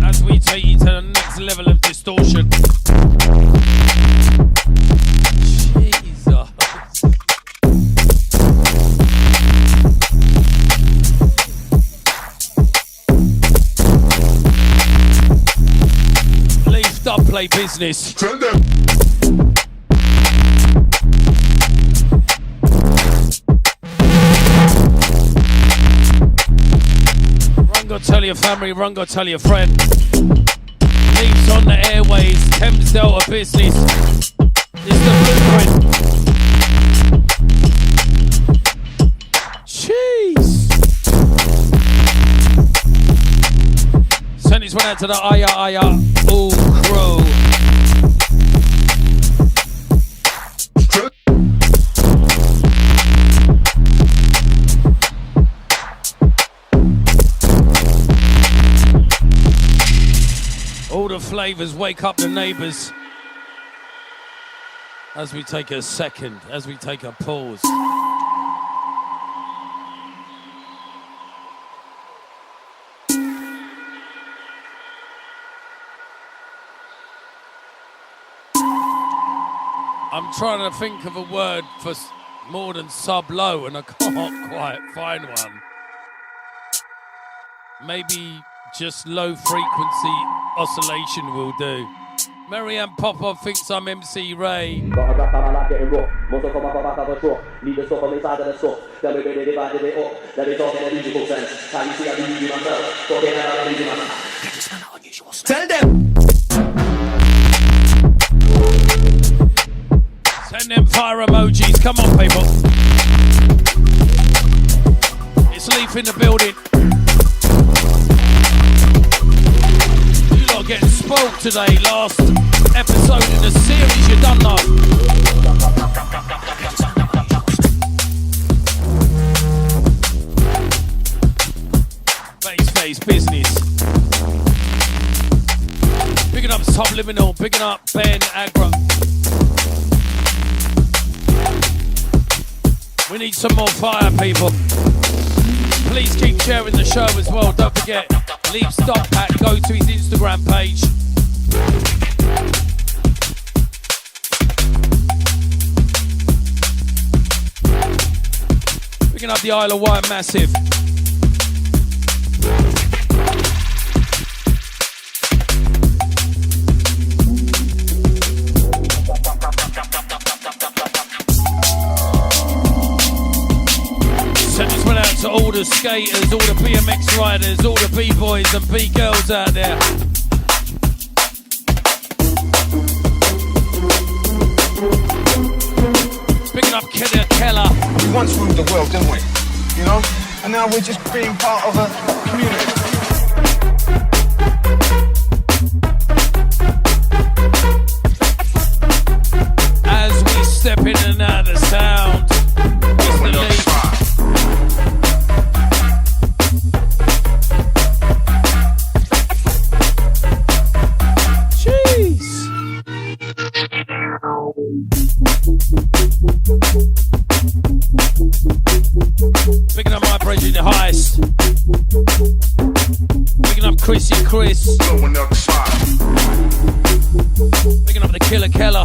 As we take you to the next level of distortion. Jesus. Leaf dub play business. Tell them. Run, go tell your family, run, go tell your friend. Leaves on the airways, Thames Delta business. It's the blueprint. Jeez. Send this one out to the Aya Ooh crew. All the flavors wake up the neighbors. As we take a second, as we take a pause. I'm trying to think of a word for more than sub-low and I can't quite find one. Maybe just low frequency oscillation will do. Marianne Popov thinks I'm MC Ray. Got a rap I like getting raw. Most of my papa was raw. Leave the soul from inside of the soul. Then we divided it up. Let it talk in a musical sense. Can you see I've been losing myself? Forget out I've been losing myself. Can you smell that unusual smell? Tell them! Send them fire emojis. Come on, people. It's Leaf in the building. You lot getting spoiled today. Last episode in the series, you done that. Face business. Picking up Subliminal, picking up Ben Agra. We need some more fire, people. Please keep sharing the show as well. Don't forget, Leaf Stop Pack. Go to his Instagram page. Picking up the Isle of Wight massive. To all the skaters, all the BMX riders, all the B-boys and B-girls out there. Picking up Keller. We once ruled the world, didn't we? You know? And now we're just being part of a community. As we step in and out of the sound, it's the Leaf. Picking up my bridge in the heist. Picking up Chris. Blowing up the spot. Picking Picking up the Killer Keller.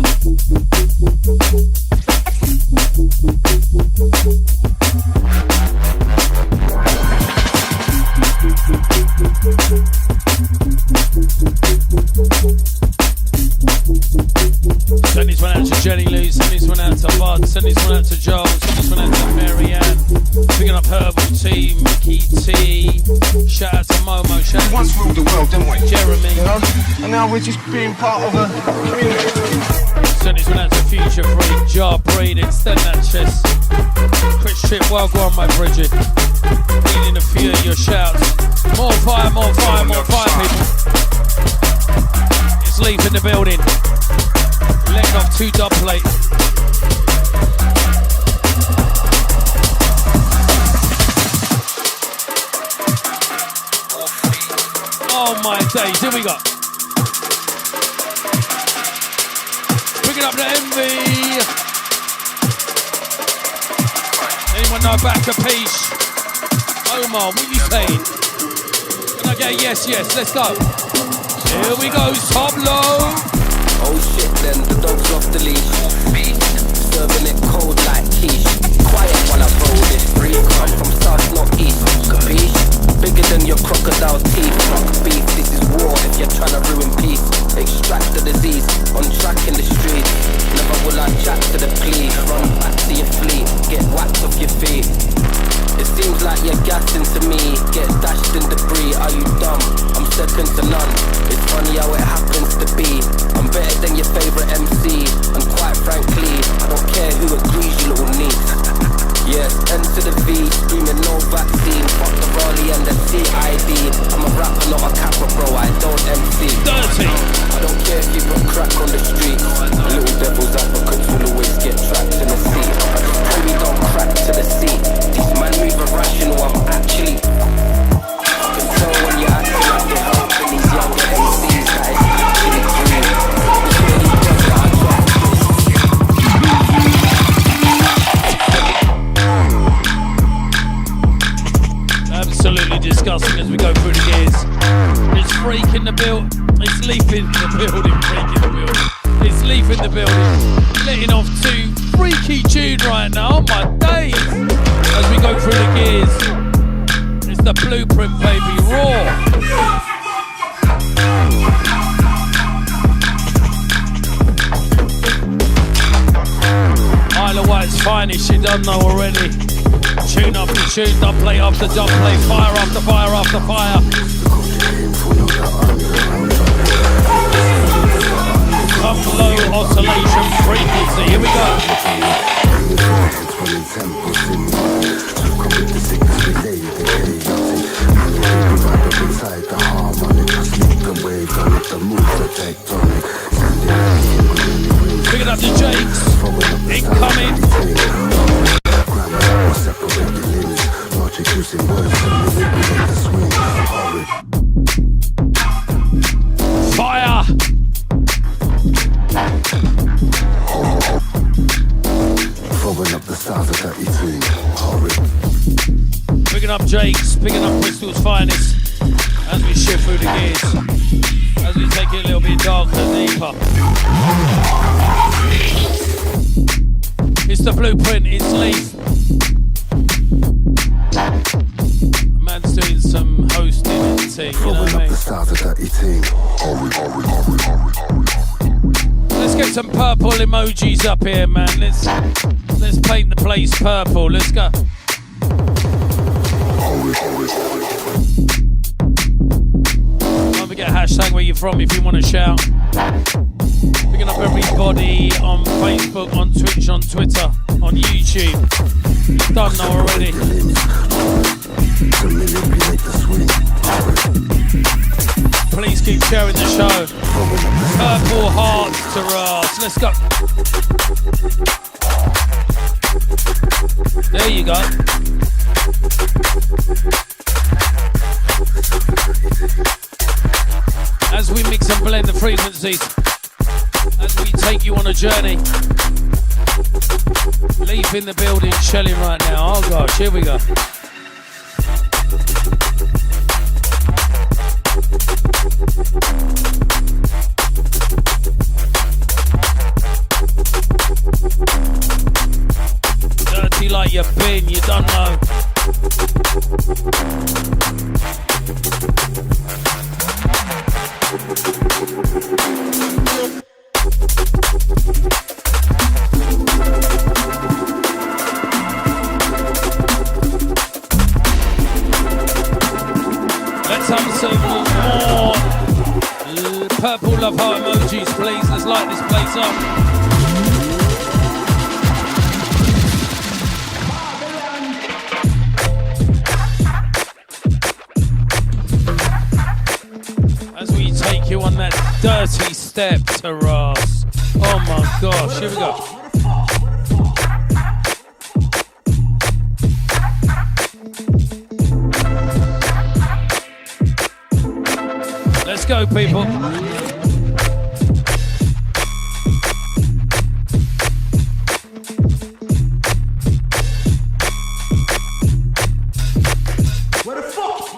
Send this one out to Jenny Lou, send this one out to Bud, send this one out to Joel, send this one out to Mary Ann. Picking up Herbal T, Mickey T. Shout out to Momo, shout out We once ruled the world, didn't we? to Jeremy. You know? And now we're just being part of a community. Send this one out to Future Freak, Jar Breed, extend that chest. Chris Chip, well go on my Bridget. Needing a few of your shouts. More fire, more fire, more fire, people. It's Leaf in the building. Letting off 2 dub plate. Oh my days, here we go. Picking up the Envy. Anyone know back a piece? Omar, what you saying? Can I get a yes, yes, let's go. Here we go, top low. Oh shit then, the dog's off the leash. Serving it cold like quiche. Quiet while I roll this free. Come from south, not east, capiche? Bigger than your crocodile teeth. Rock beef, this is war if you're trying to ruin peace. Extract the disease, on track in the street. Never will I chat to the plea. Run back to your fleet, get whacked off your feet. It seems like you're gassing to me. Get dashed in debris, are you dumb? I'm second to none. It's funny how it happens to be. I'm better than your favorite MC. And quite frankly, I don't care who agrees, you little neat. Yes, N to the V, screaming no vaccine. Fuck the Raleigh and the CID. I'm a rapper, not a capper, bro, I don't MC. Dirty. I don't care if you put crack on the street. Little devil's advocates will always get trapped in the seat. I just pray we don't crack to the seat. These man move irrational, I'm actually. I can tell when you're acting like you're helping these younger MCs that it's actually green. It's really good that I got Absolutely disgusting as we go through the gears. It's Freak in the build. It's Leaf in the building. Freak in the building. It's Leaf in the building. Letting off 2 freaky tunes right now. Oh my days. As we go through the gears. It's the Blueprint, baby. Raw. Isle of Wight's finest, you don't know already. Tune after tune, dub play after dub play, fire after fire after fire. Come low oscillation frequency, here we go. Picking up the Jakes, incoming. Fire! Throwing up the stars of that eating. Picking up Jakes, picking up Bristol's finest. As we shift through the gears. As we take it a little bit darker, deeper. It's the Blueprint, it's Leaf. Man's doing some hosting and tea, you know what I mean? Let's get some purple emojis up here, man. Let's paint the place purple. Let's go. Don't forget hashtag where you're from if you want to shout. Picking up everybody on Facebook, on Twitch, on Twitter, on YouTube. You've done now already. Please keep sharing the show. Purple hearts to us. Let's go. There you go. As we mix and blend the frequencies, as we take you on a journey. Leaf in the building, shelling right now. Oh gosh, here we go. in, you don't know. Let's have some more purple love heart emojis, please. Let's light this place up. As we take you on that dirty step terrace. Oh my gosh, here we go. Let's go, people. Where the fuck?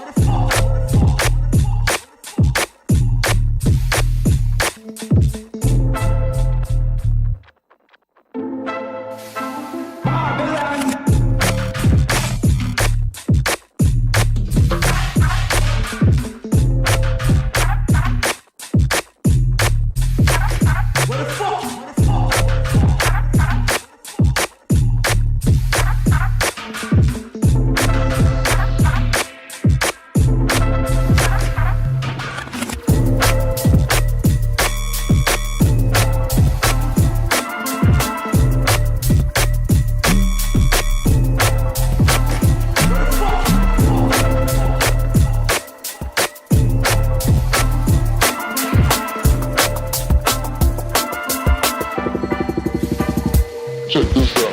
Check this out.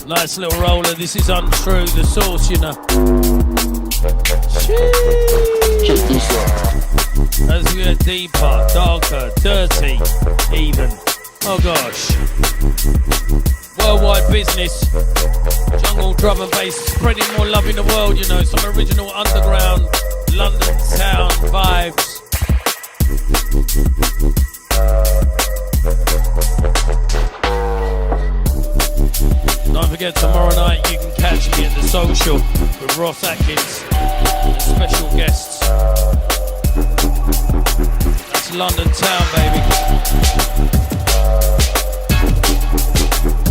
Nice little roller. This is Untrue, the source, you know. Check this out. As we get deeper, darker, dirty, even. Oh gosh. Worldwide business. Jungle drum and bass, spreading more love in the world, you know. Some original underground London town vibes. Don't forget, tomorrow night you can catch me at the Social with Ross Atkins and special guests. That's London town, baby.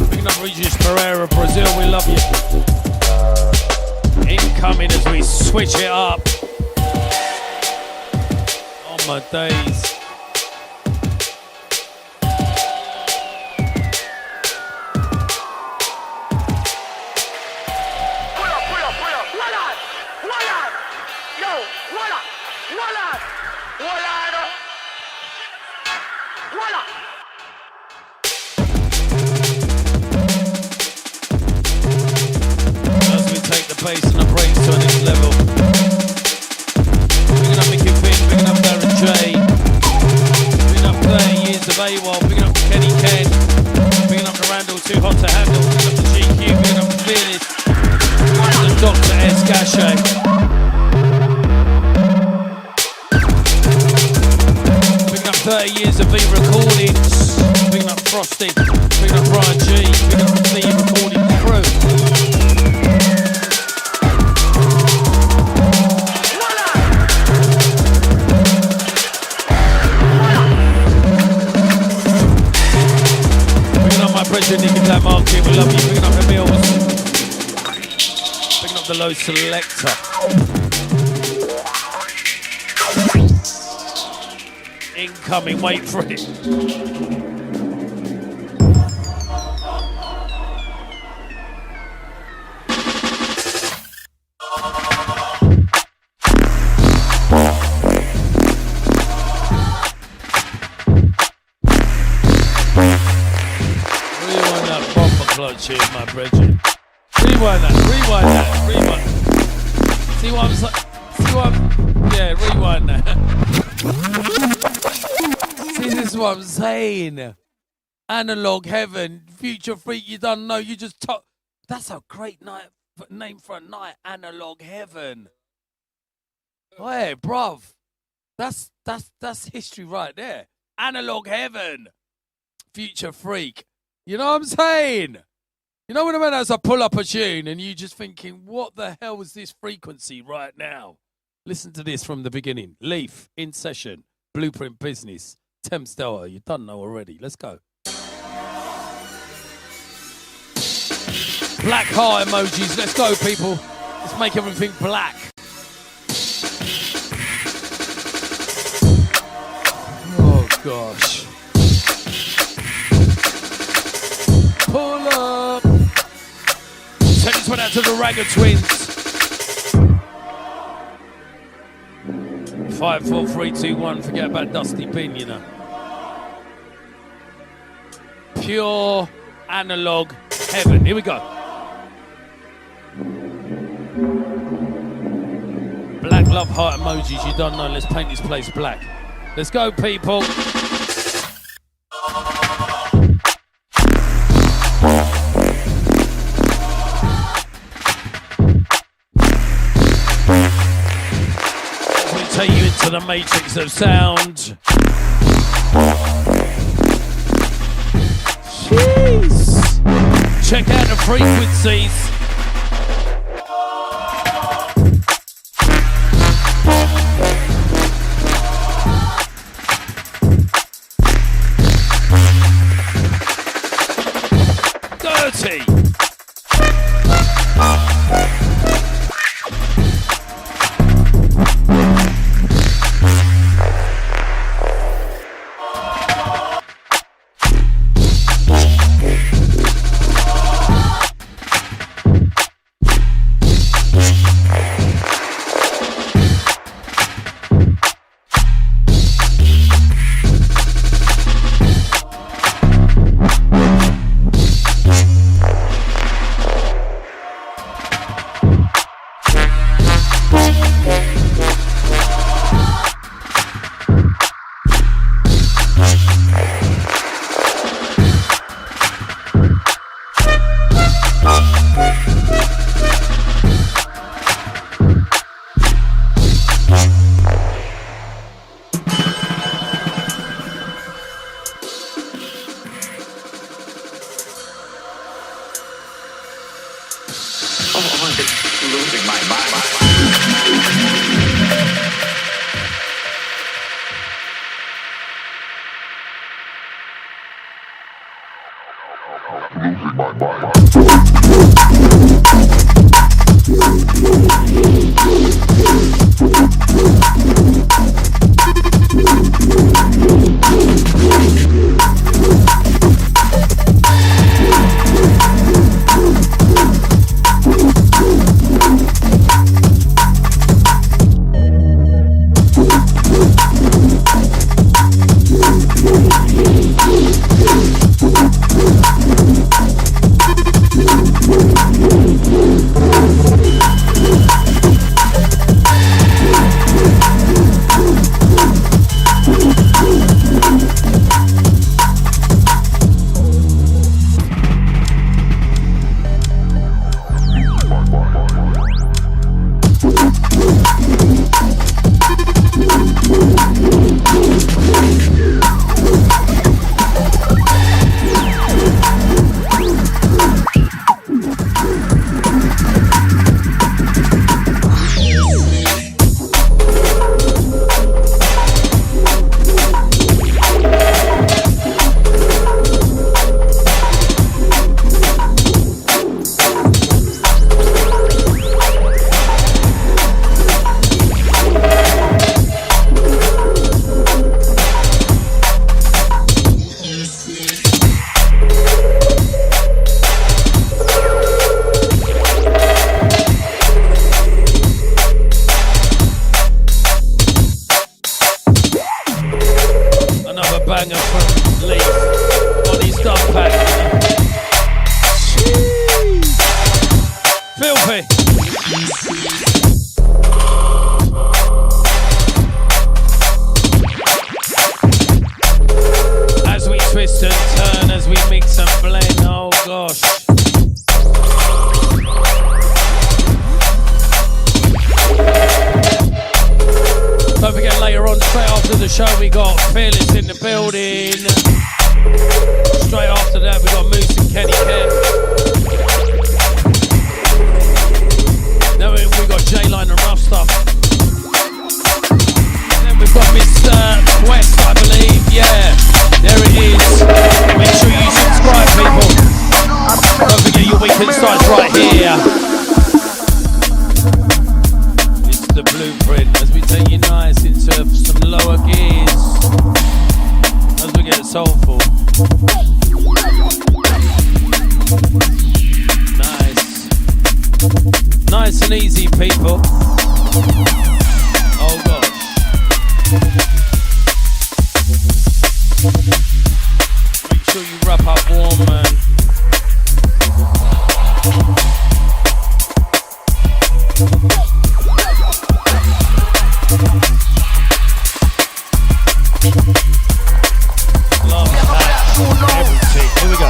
Picking up Regis Pereira, Brazil, we love you. Incoming as we switch it up. Oh my days. Bass and the breaks to the next level. Picking up Mickey Finn, picking up Darren J, picking up 30 years of AWOL, picking up Kenny Ken, picking up the Randall Too Hot to Handle, picking up the GQ, picking up the Fearless, and the Dr. S. Gachet. Picking up 30 years of V Recordings, picking up Frosty, picking up Brian G, picking up the V Recording crew. President Nicky Black Market, we love you. Picking up the Mills, picking up the Low Selector. Incoming, wait for it. Cheers, my brethren. Rewind that. See what I'm saying? Yeah, rewind that. See, this is what I'm saying. Analog Heaven, Future Freak, you don't know, you just talk. That's a great name for a night, Analog Heaven. Hey, bruv. That's history right there. Analog Heaven, Future Freak. You know what I'm saying? You know when a man has to pull up a tune and you just thinking, what the hell is this frequency right now? Listen to this from the beginning. Leaf, In Session, Blueprint Business, Thames Delta. You don't know already. Let's go. Black heart emojis. Let's go, people. Let's make everything black. Oh, gosh. Pull up. Send this one out to the Ragga Twins. 5, 4, 3, 2, 1. Forget about Dusty Bin, you know. Pure analog heaven. Here we go. Black love heart emojis. You don't know. Let's paint this place black. Let's go, people. Take you into the matrix of sound. Jeez. Check out the frequencies. Dirty. Don't forget later on, straight after the show, we got Fearless in the building. Straight after that, we got Moose and Kenny Ken. Then we got J-Line and Rough Stuff. And then we've got Mr. West, I believe. Yeah, there it is. Make sure you subscribe, people. Don't forget your weekend starts right here. It's the blueprint as we take you nice into some lower gears as we get soulful. Nice and easy, people. Oh gosh. Make sure you wrap up warm, man. Love that. Everything. Here we go.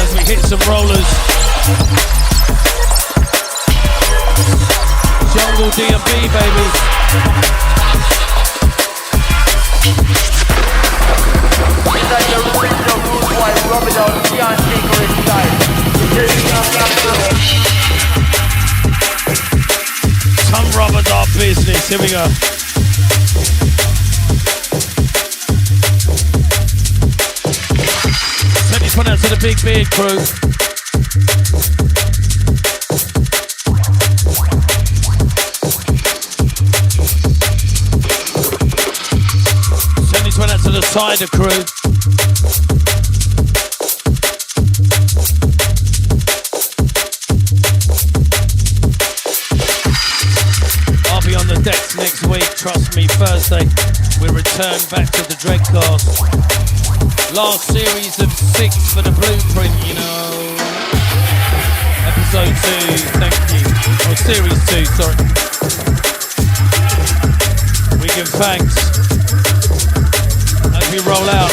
As we hit some rollers. Jungle D&B, baby. Some rubber dog business. Here we go. Send this one out to the Big Beard crew. Send this one out to the Cider crew. I'll be on the decks next week, trust me. Thursday, we return back to the Dreadcast. Last series of 6 for the blueprint, you know. Episode 2, thank you. Or series 2, sorry. We give thanks as we roll out.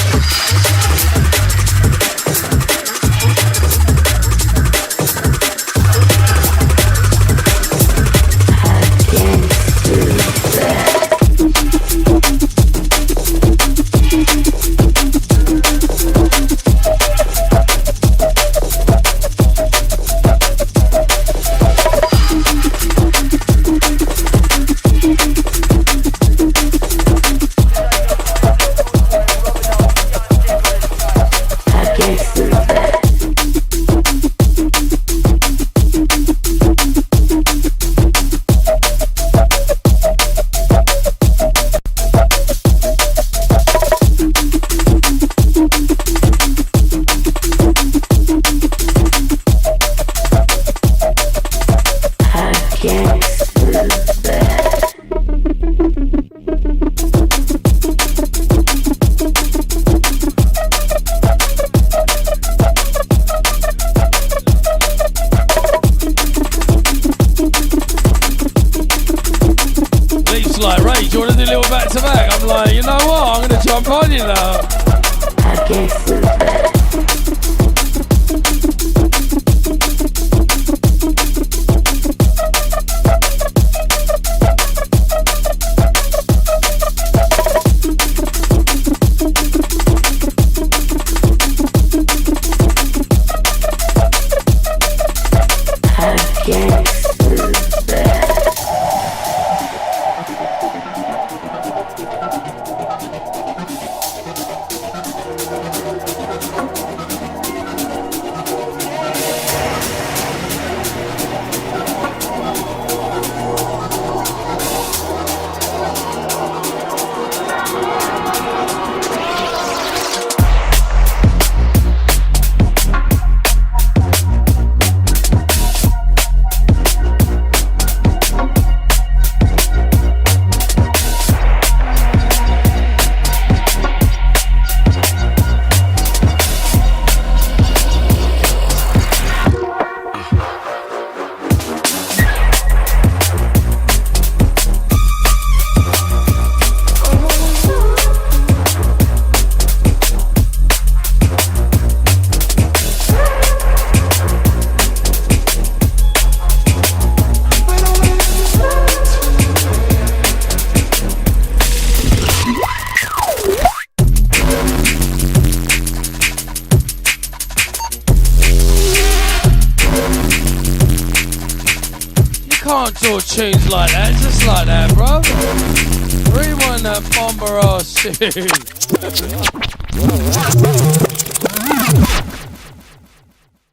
Like, Ray, do you want to do a little back to back? I'm like, you know what? I'm going to jump on you now. I guess it's that. can't draw tunes like that, just like that, bro. Rewind that bomber ass tune.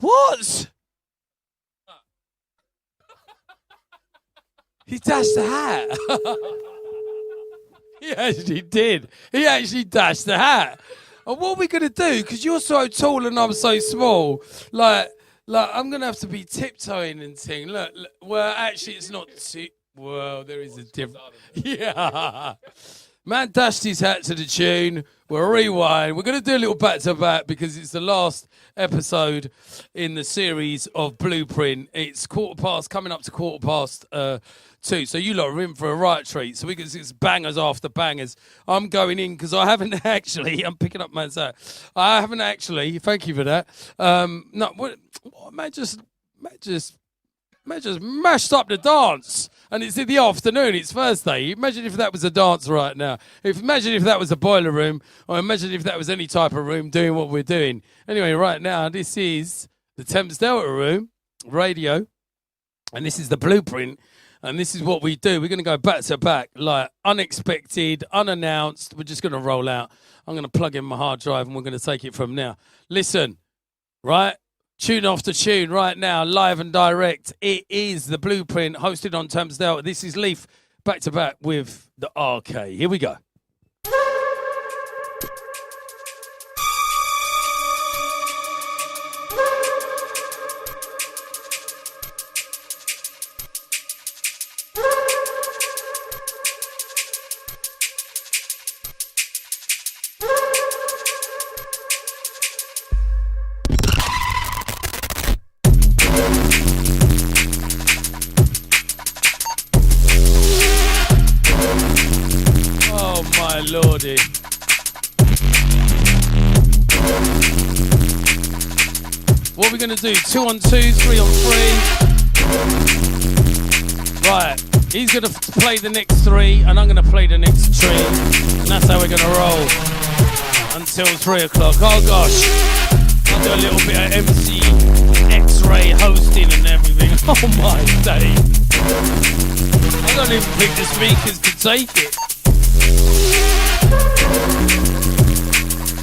What? He dashed the hat. He actually did. He actually dashed the hat. And what are we gonna do? Because you're so tall and I'm so small. Like I'm gonna have to be tiptoeing and thing. Look, well, actually, it's not. Well, there is a difference. Yeah. Man dashed his hat to the tune. We'll rewind. We're going to do a little back-to-back because it's the last episode in the series of Blueprint. It's coming up to 2:15. So you lot are in for a right treat. So it's bangers after bangers. I'm going in because I haven't actually, I'm picking up man's hat. I haven't actually, thank you for that. Man just mashed up the dance. And it's in the afternoon, it's Thursday. Imagine if that was a dance right now. Imagine if that was a boiler room, or imagine if that was any type of room doing what we're doing. Anyway, right now, this is the Thames Delta room, radio, and this is the Blueprint, and this is what we do. We're going to go back to back, like unexpected, unannounced. We're just going to roll out. I'm going to plug in my hard drive, and we're going to take it from now. Listen, right? Tune after tune right now, live and direct. It is the Blueprint, hosted on Thames Delta. This is Leaf, back to back with the RK. Here we go. Lordy. What are we going to do? 2 on 2, 3 on 3. Right. He's going to play the next 3, and I'm going to play the next 3. And that's how we're going to roll until 3 o'clock. Oh, gosh. I'll do a little bit of MC X-ray hosting and everything. Oh, my day. I don't even think the speakers can take it.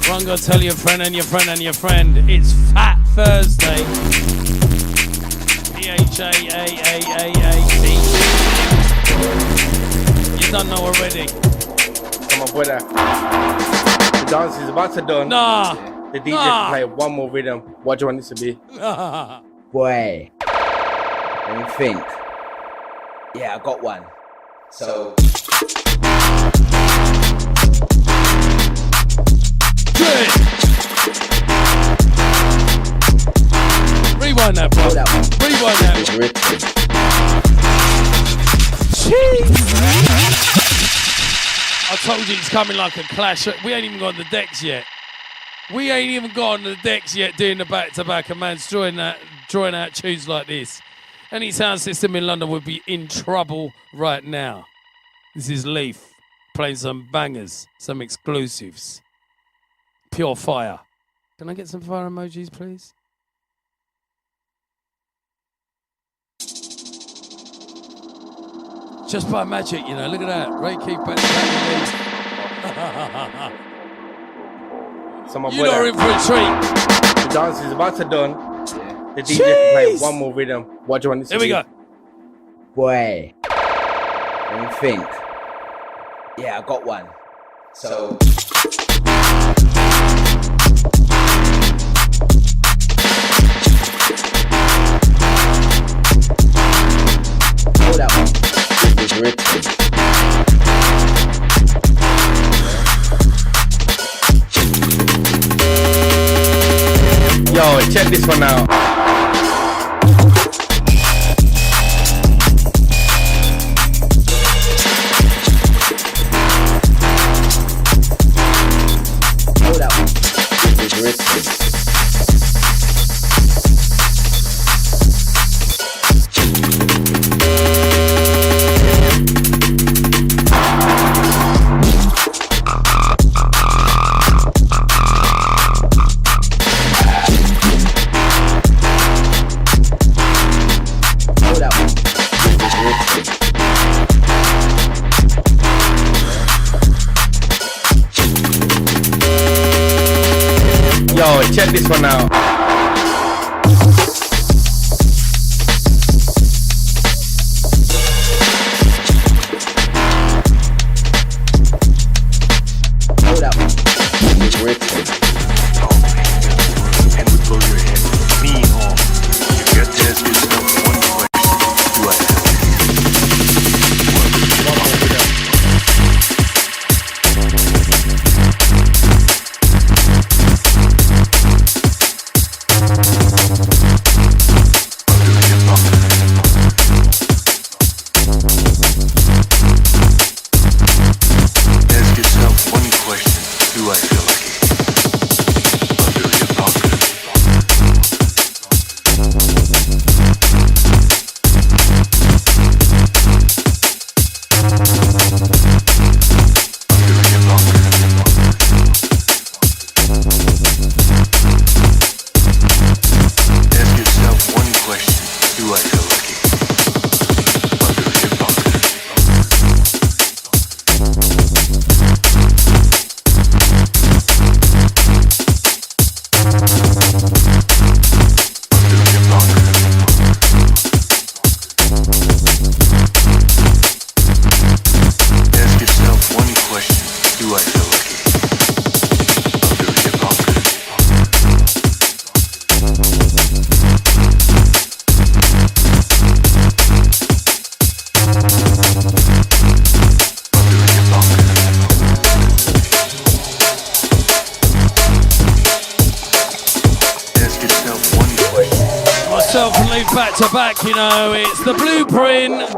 Run, go tell your friend and your friend and your friend. It's Fat Thursday. P-H-A-A-A-A-A-T. You don't know already. Come on, brother. The dance is about to done. Nah. The DJ can play one more rhythm. What do you want this to be? Nah. Boy. Let me think. Yeah, I got one. So... Good. Rewind that, bro. Rewind that. Jeez. I told you it's coming like a clash. We ain't even got on the decks yet. We ain't even got on the decks yet doing the back-to-back. A man's drawing out tunes like this. Any sound system in London would be in trouble right now. This is Leaf playing some bangers, some exclusives. Pure fire. Can I get some fire emojis, please? Just by magic, you know. Look at that. Ray Keith back to back. You are in for a treat. The dance is about to done. The DJ can play one more rhythm. What do you want this to be? Here we go. Boy. Let me think. Yeah, I got one. So... Hold up. It's written. Yo, check this one out. Hold up. It's written. check this one out. Hold up. It's written. And would blow your head. Me home. You got to ask yourself one question. Do I have Ask yourself one question. Do I feel lucky? Under your bunker. Ask yourself one question. Do I feel lucky? Under your bunker. Ask yourself one question. Do I feel lucky? Under your bunker. Ask yourself one question. Myself and Luke back to back, you know, it's the blueprint.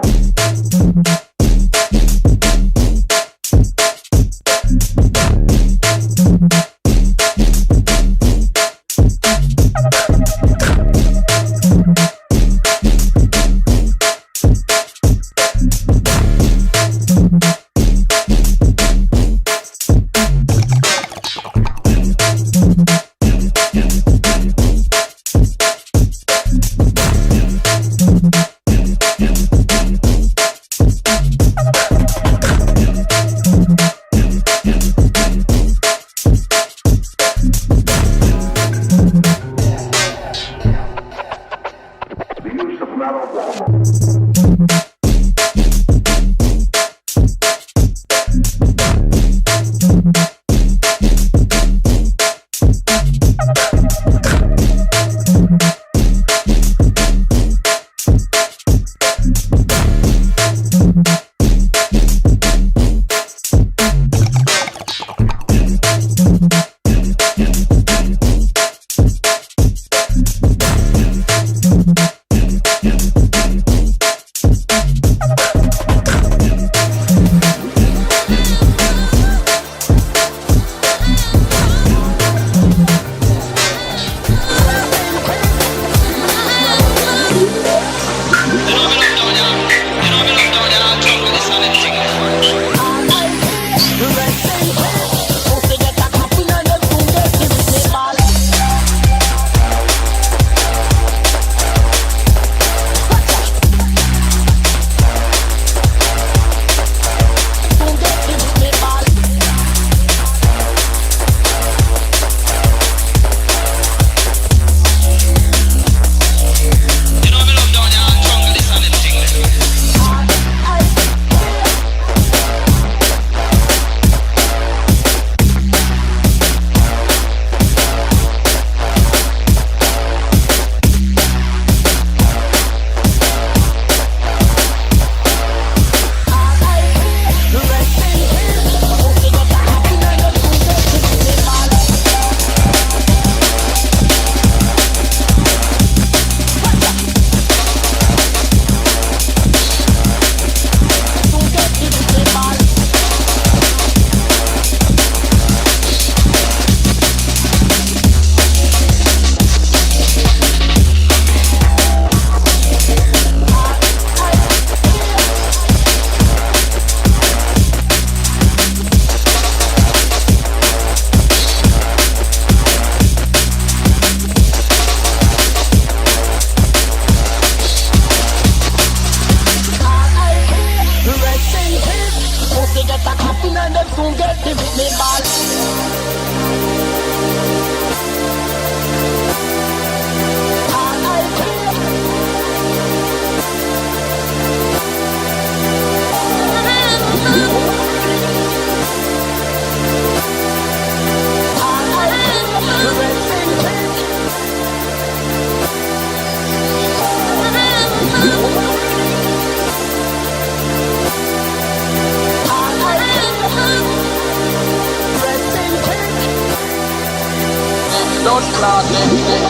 clot,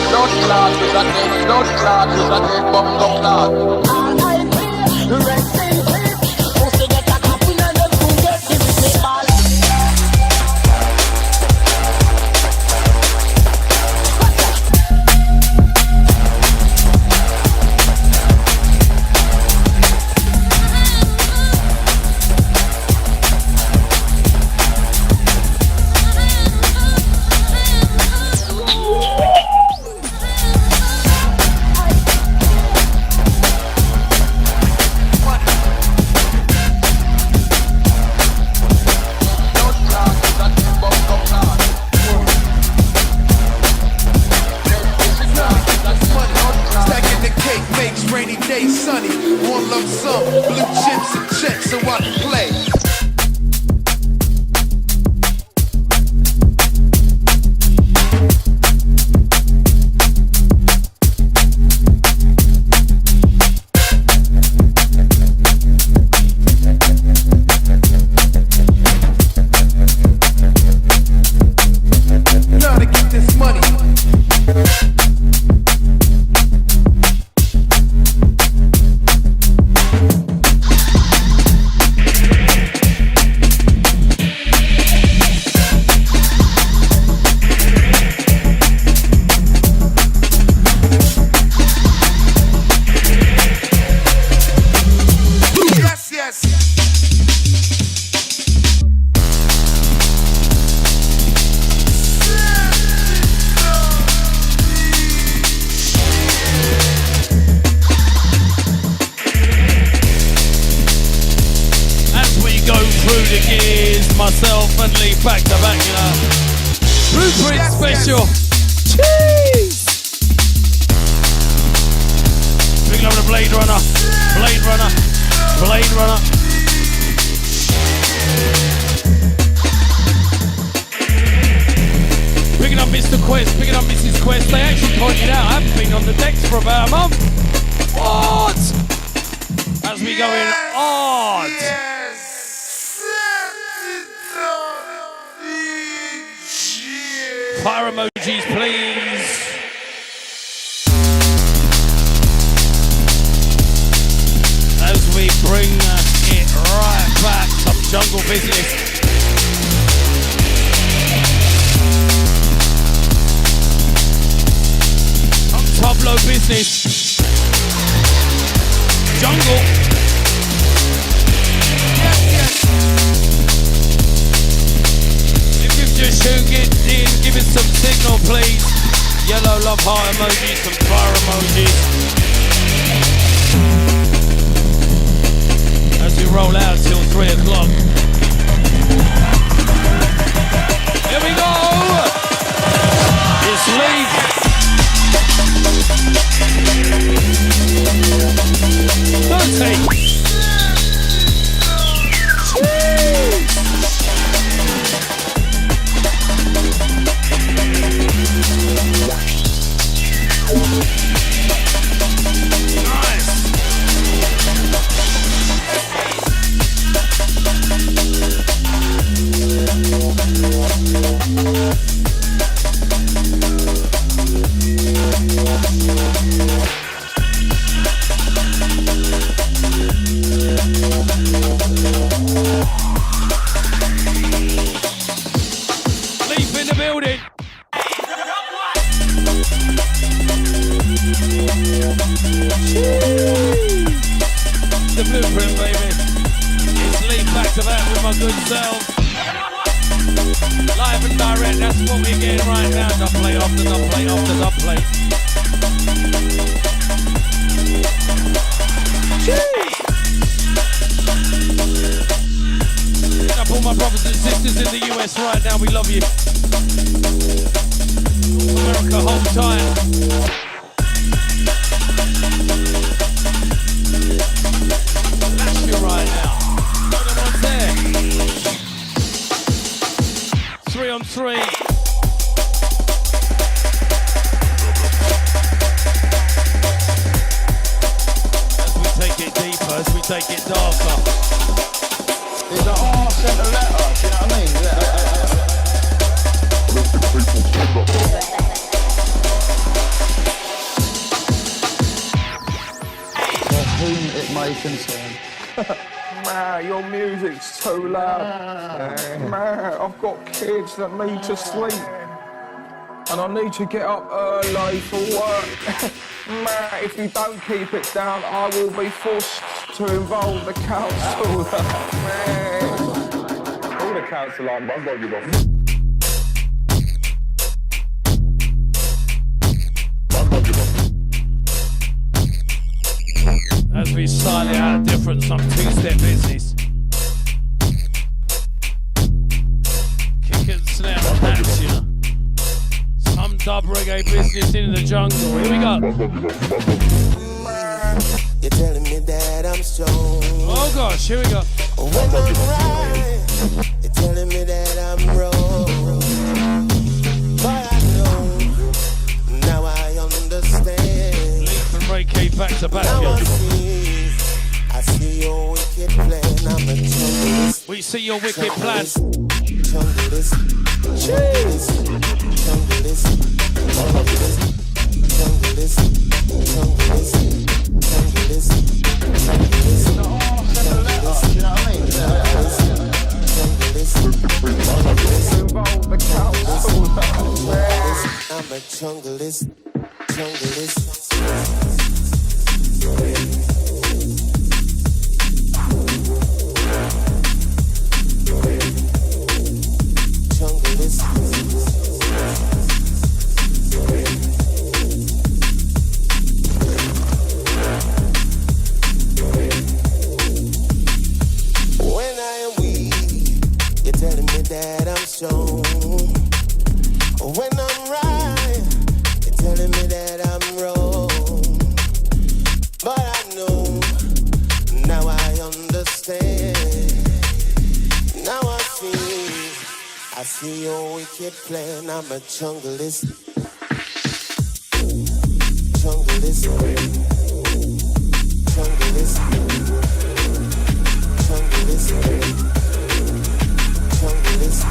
blood clot, is a dead blood clot, is a dead bungo clot. R.I.P. Rest in peace. Pussy get a coffin and them soon get the with ball. Sunny, one lump sum, blue chips and checks so I can play. Now to get this money. Myself and Lee back to back, you know. Blueprint special. Cheese. Big love the Blade Runner. Blade Runner. Blade Runner. Picking up Mr. Quest, picking up Mrs. Quest. They actually pointed out I haven't been on the decks for about a month. What? As we go in odd. Fire emojis, please. As we bring it right back, some jungle business. Some Tableau business. Jungle. Just tuned in, give us some signal please. Yellow love heart emojis, some fire emojis. As we roll out till 3 o'clock. Here we go! It's Lee. Dirty. The blueprint, baby. It's Lee back to back with my good self. Live and direct, that's what we're getting right now. Dub plate after dub plate after dub plate. Up all my brothers and sisters in the US right now, we love you. America, hold tight. Right now. Everyone's there. 3 on 3. As we take it deeper, as we take it darker. It's an R sent a letter, do you know what I mean? whom it may concern. Man, your music's too loud. Man, I've got kids that need to sleep. And I need to get up early for work. Man, if you don't keep it down, I will be forced to involve the council. Man. All the council on, I've got to give up. As we slightly out of different, some two-step business. Kick and snare on hats, you know. Some dub reggae business in the jungle. Here we go. You're telling me that I'm strong. Oh gosh, here we go. When I'm right, you're telling me that I'm wrong. But I know, now I understand. Leap from Ray K back to back. Now I see your wicked plan. I'm a junglist. We see your wicked plan. Junglist. Junglist. Junglist. Junglist. Junglist. Junglist. Junglist. I'm a junglist. Junglist. When I am weak, you're telling me that I'm strong. When I'm right, you're telling me that I'm wrong. But I know, now I understand. Now I see your wicked plan. I'm a junglist. Junglist. Junglist. Junglist. Junglist.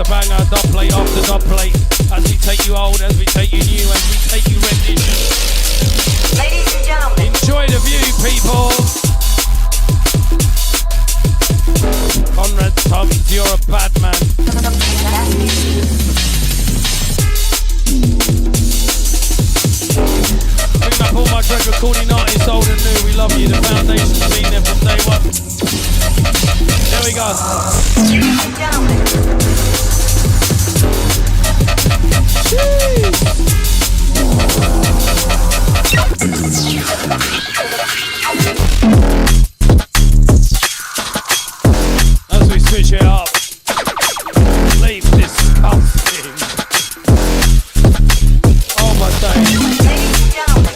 banger, dub plate after dub plate. As we take you old, as we take you new, as we take you rendition. Ladies and gentlemen, enjoy the view, people. Conrad Tubbs, you're a bad man. Bring up all my Greg recording artists, old and new. We love you. The foundation's been there from day one. There we go. ladies and gentlemen. As we switch it up, leave disgusting. Oh my days. Ladies and gentlemen.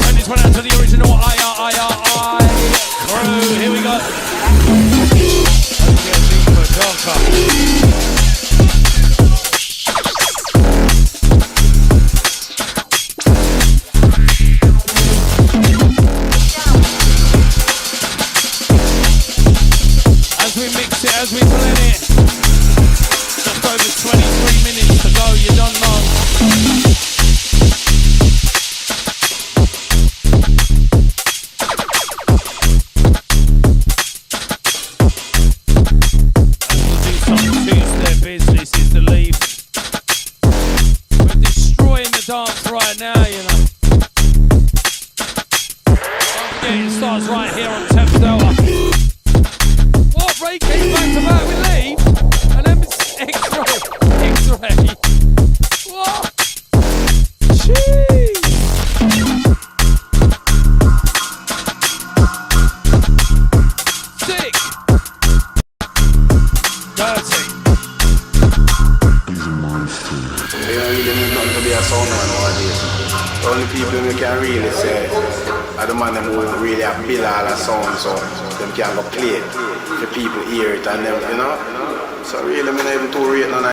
And this one out to the original I crew. Here we go. Let's get deeper, darker. As we blend it, just over 23 minutes to go, you don't know. And we'll do some two-step business is the lead. We're destroying the dance right now, you know. Don't forget it starts right here on Thames Delta. What? Ray came back to back with Lee, and then it's X-ray. What? Jeez. Sick. Dirty. You don't really need nothing to be a sound man nowadays. The only people who can really say are the man who really have built all the sound, so them can go play it. The people hear it and them, you know. So really, I'm not even too rate none of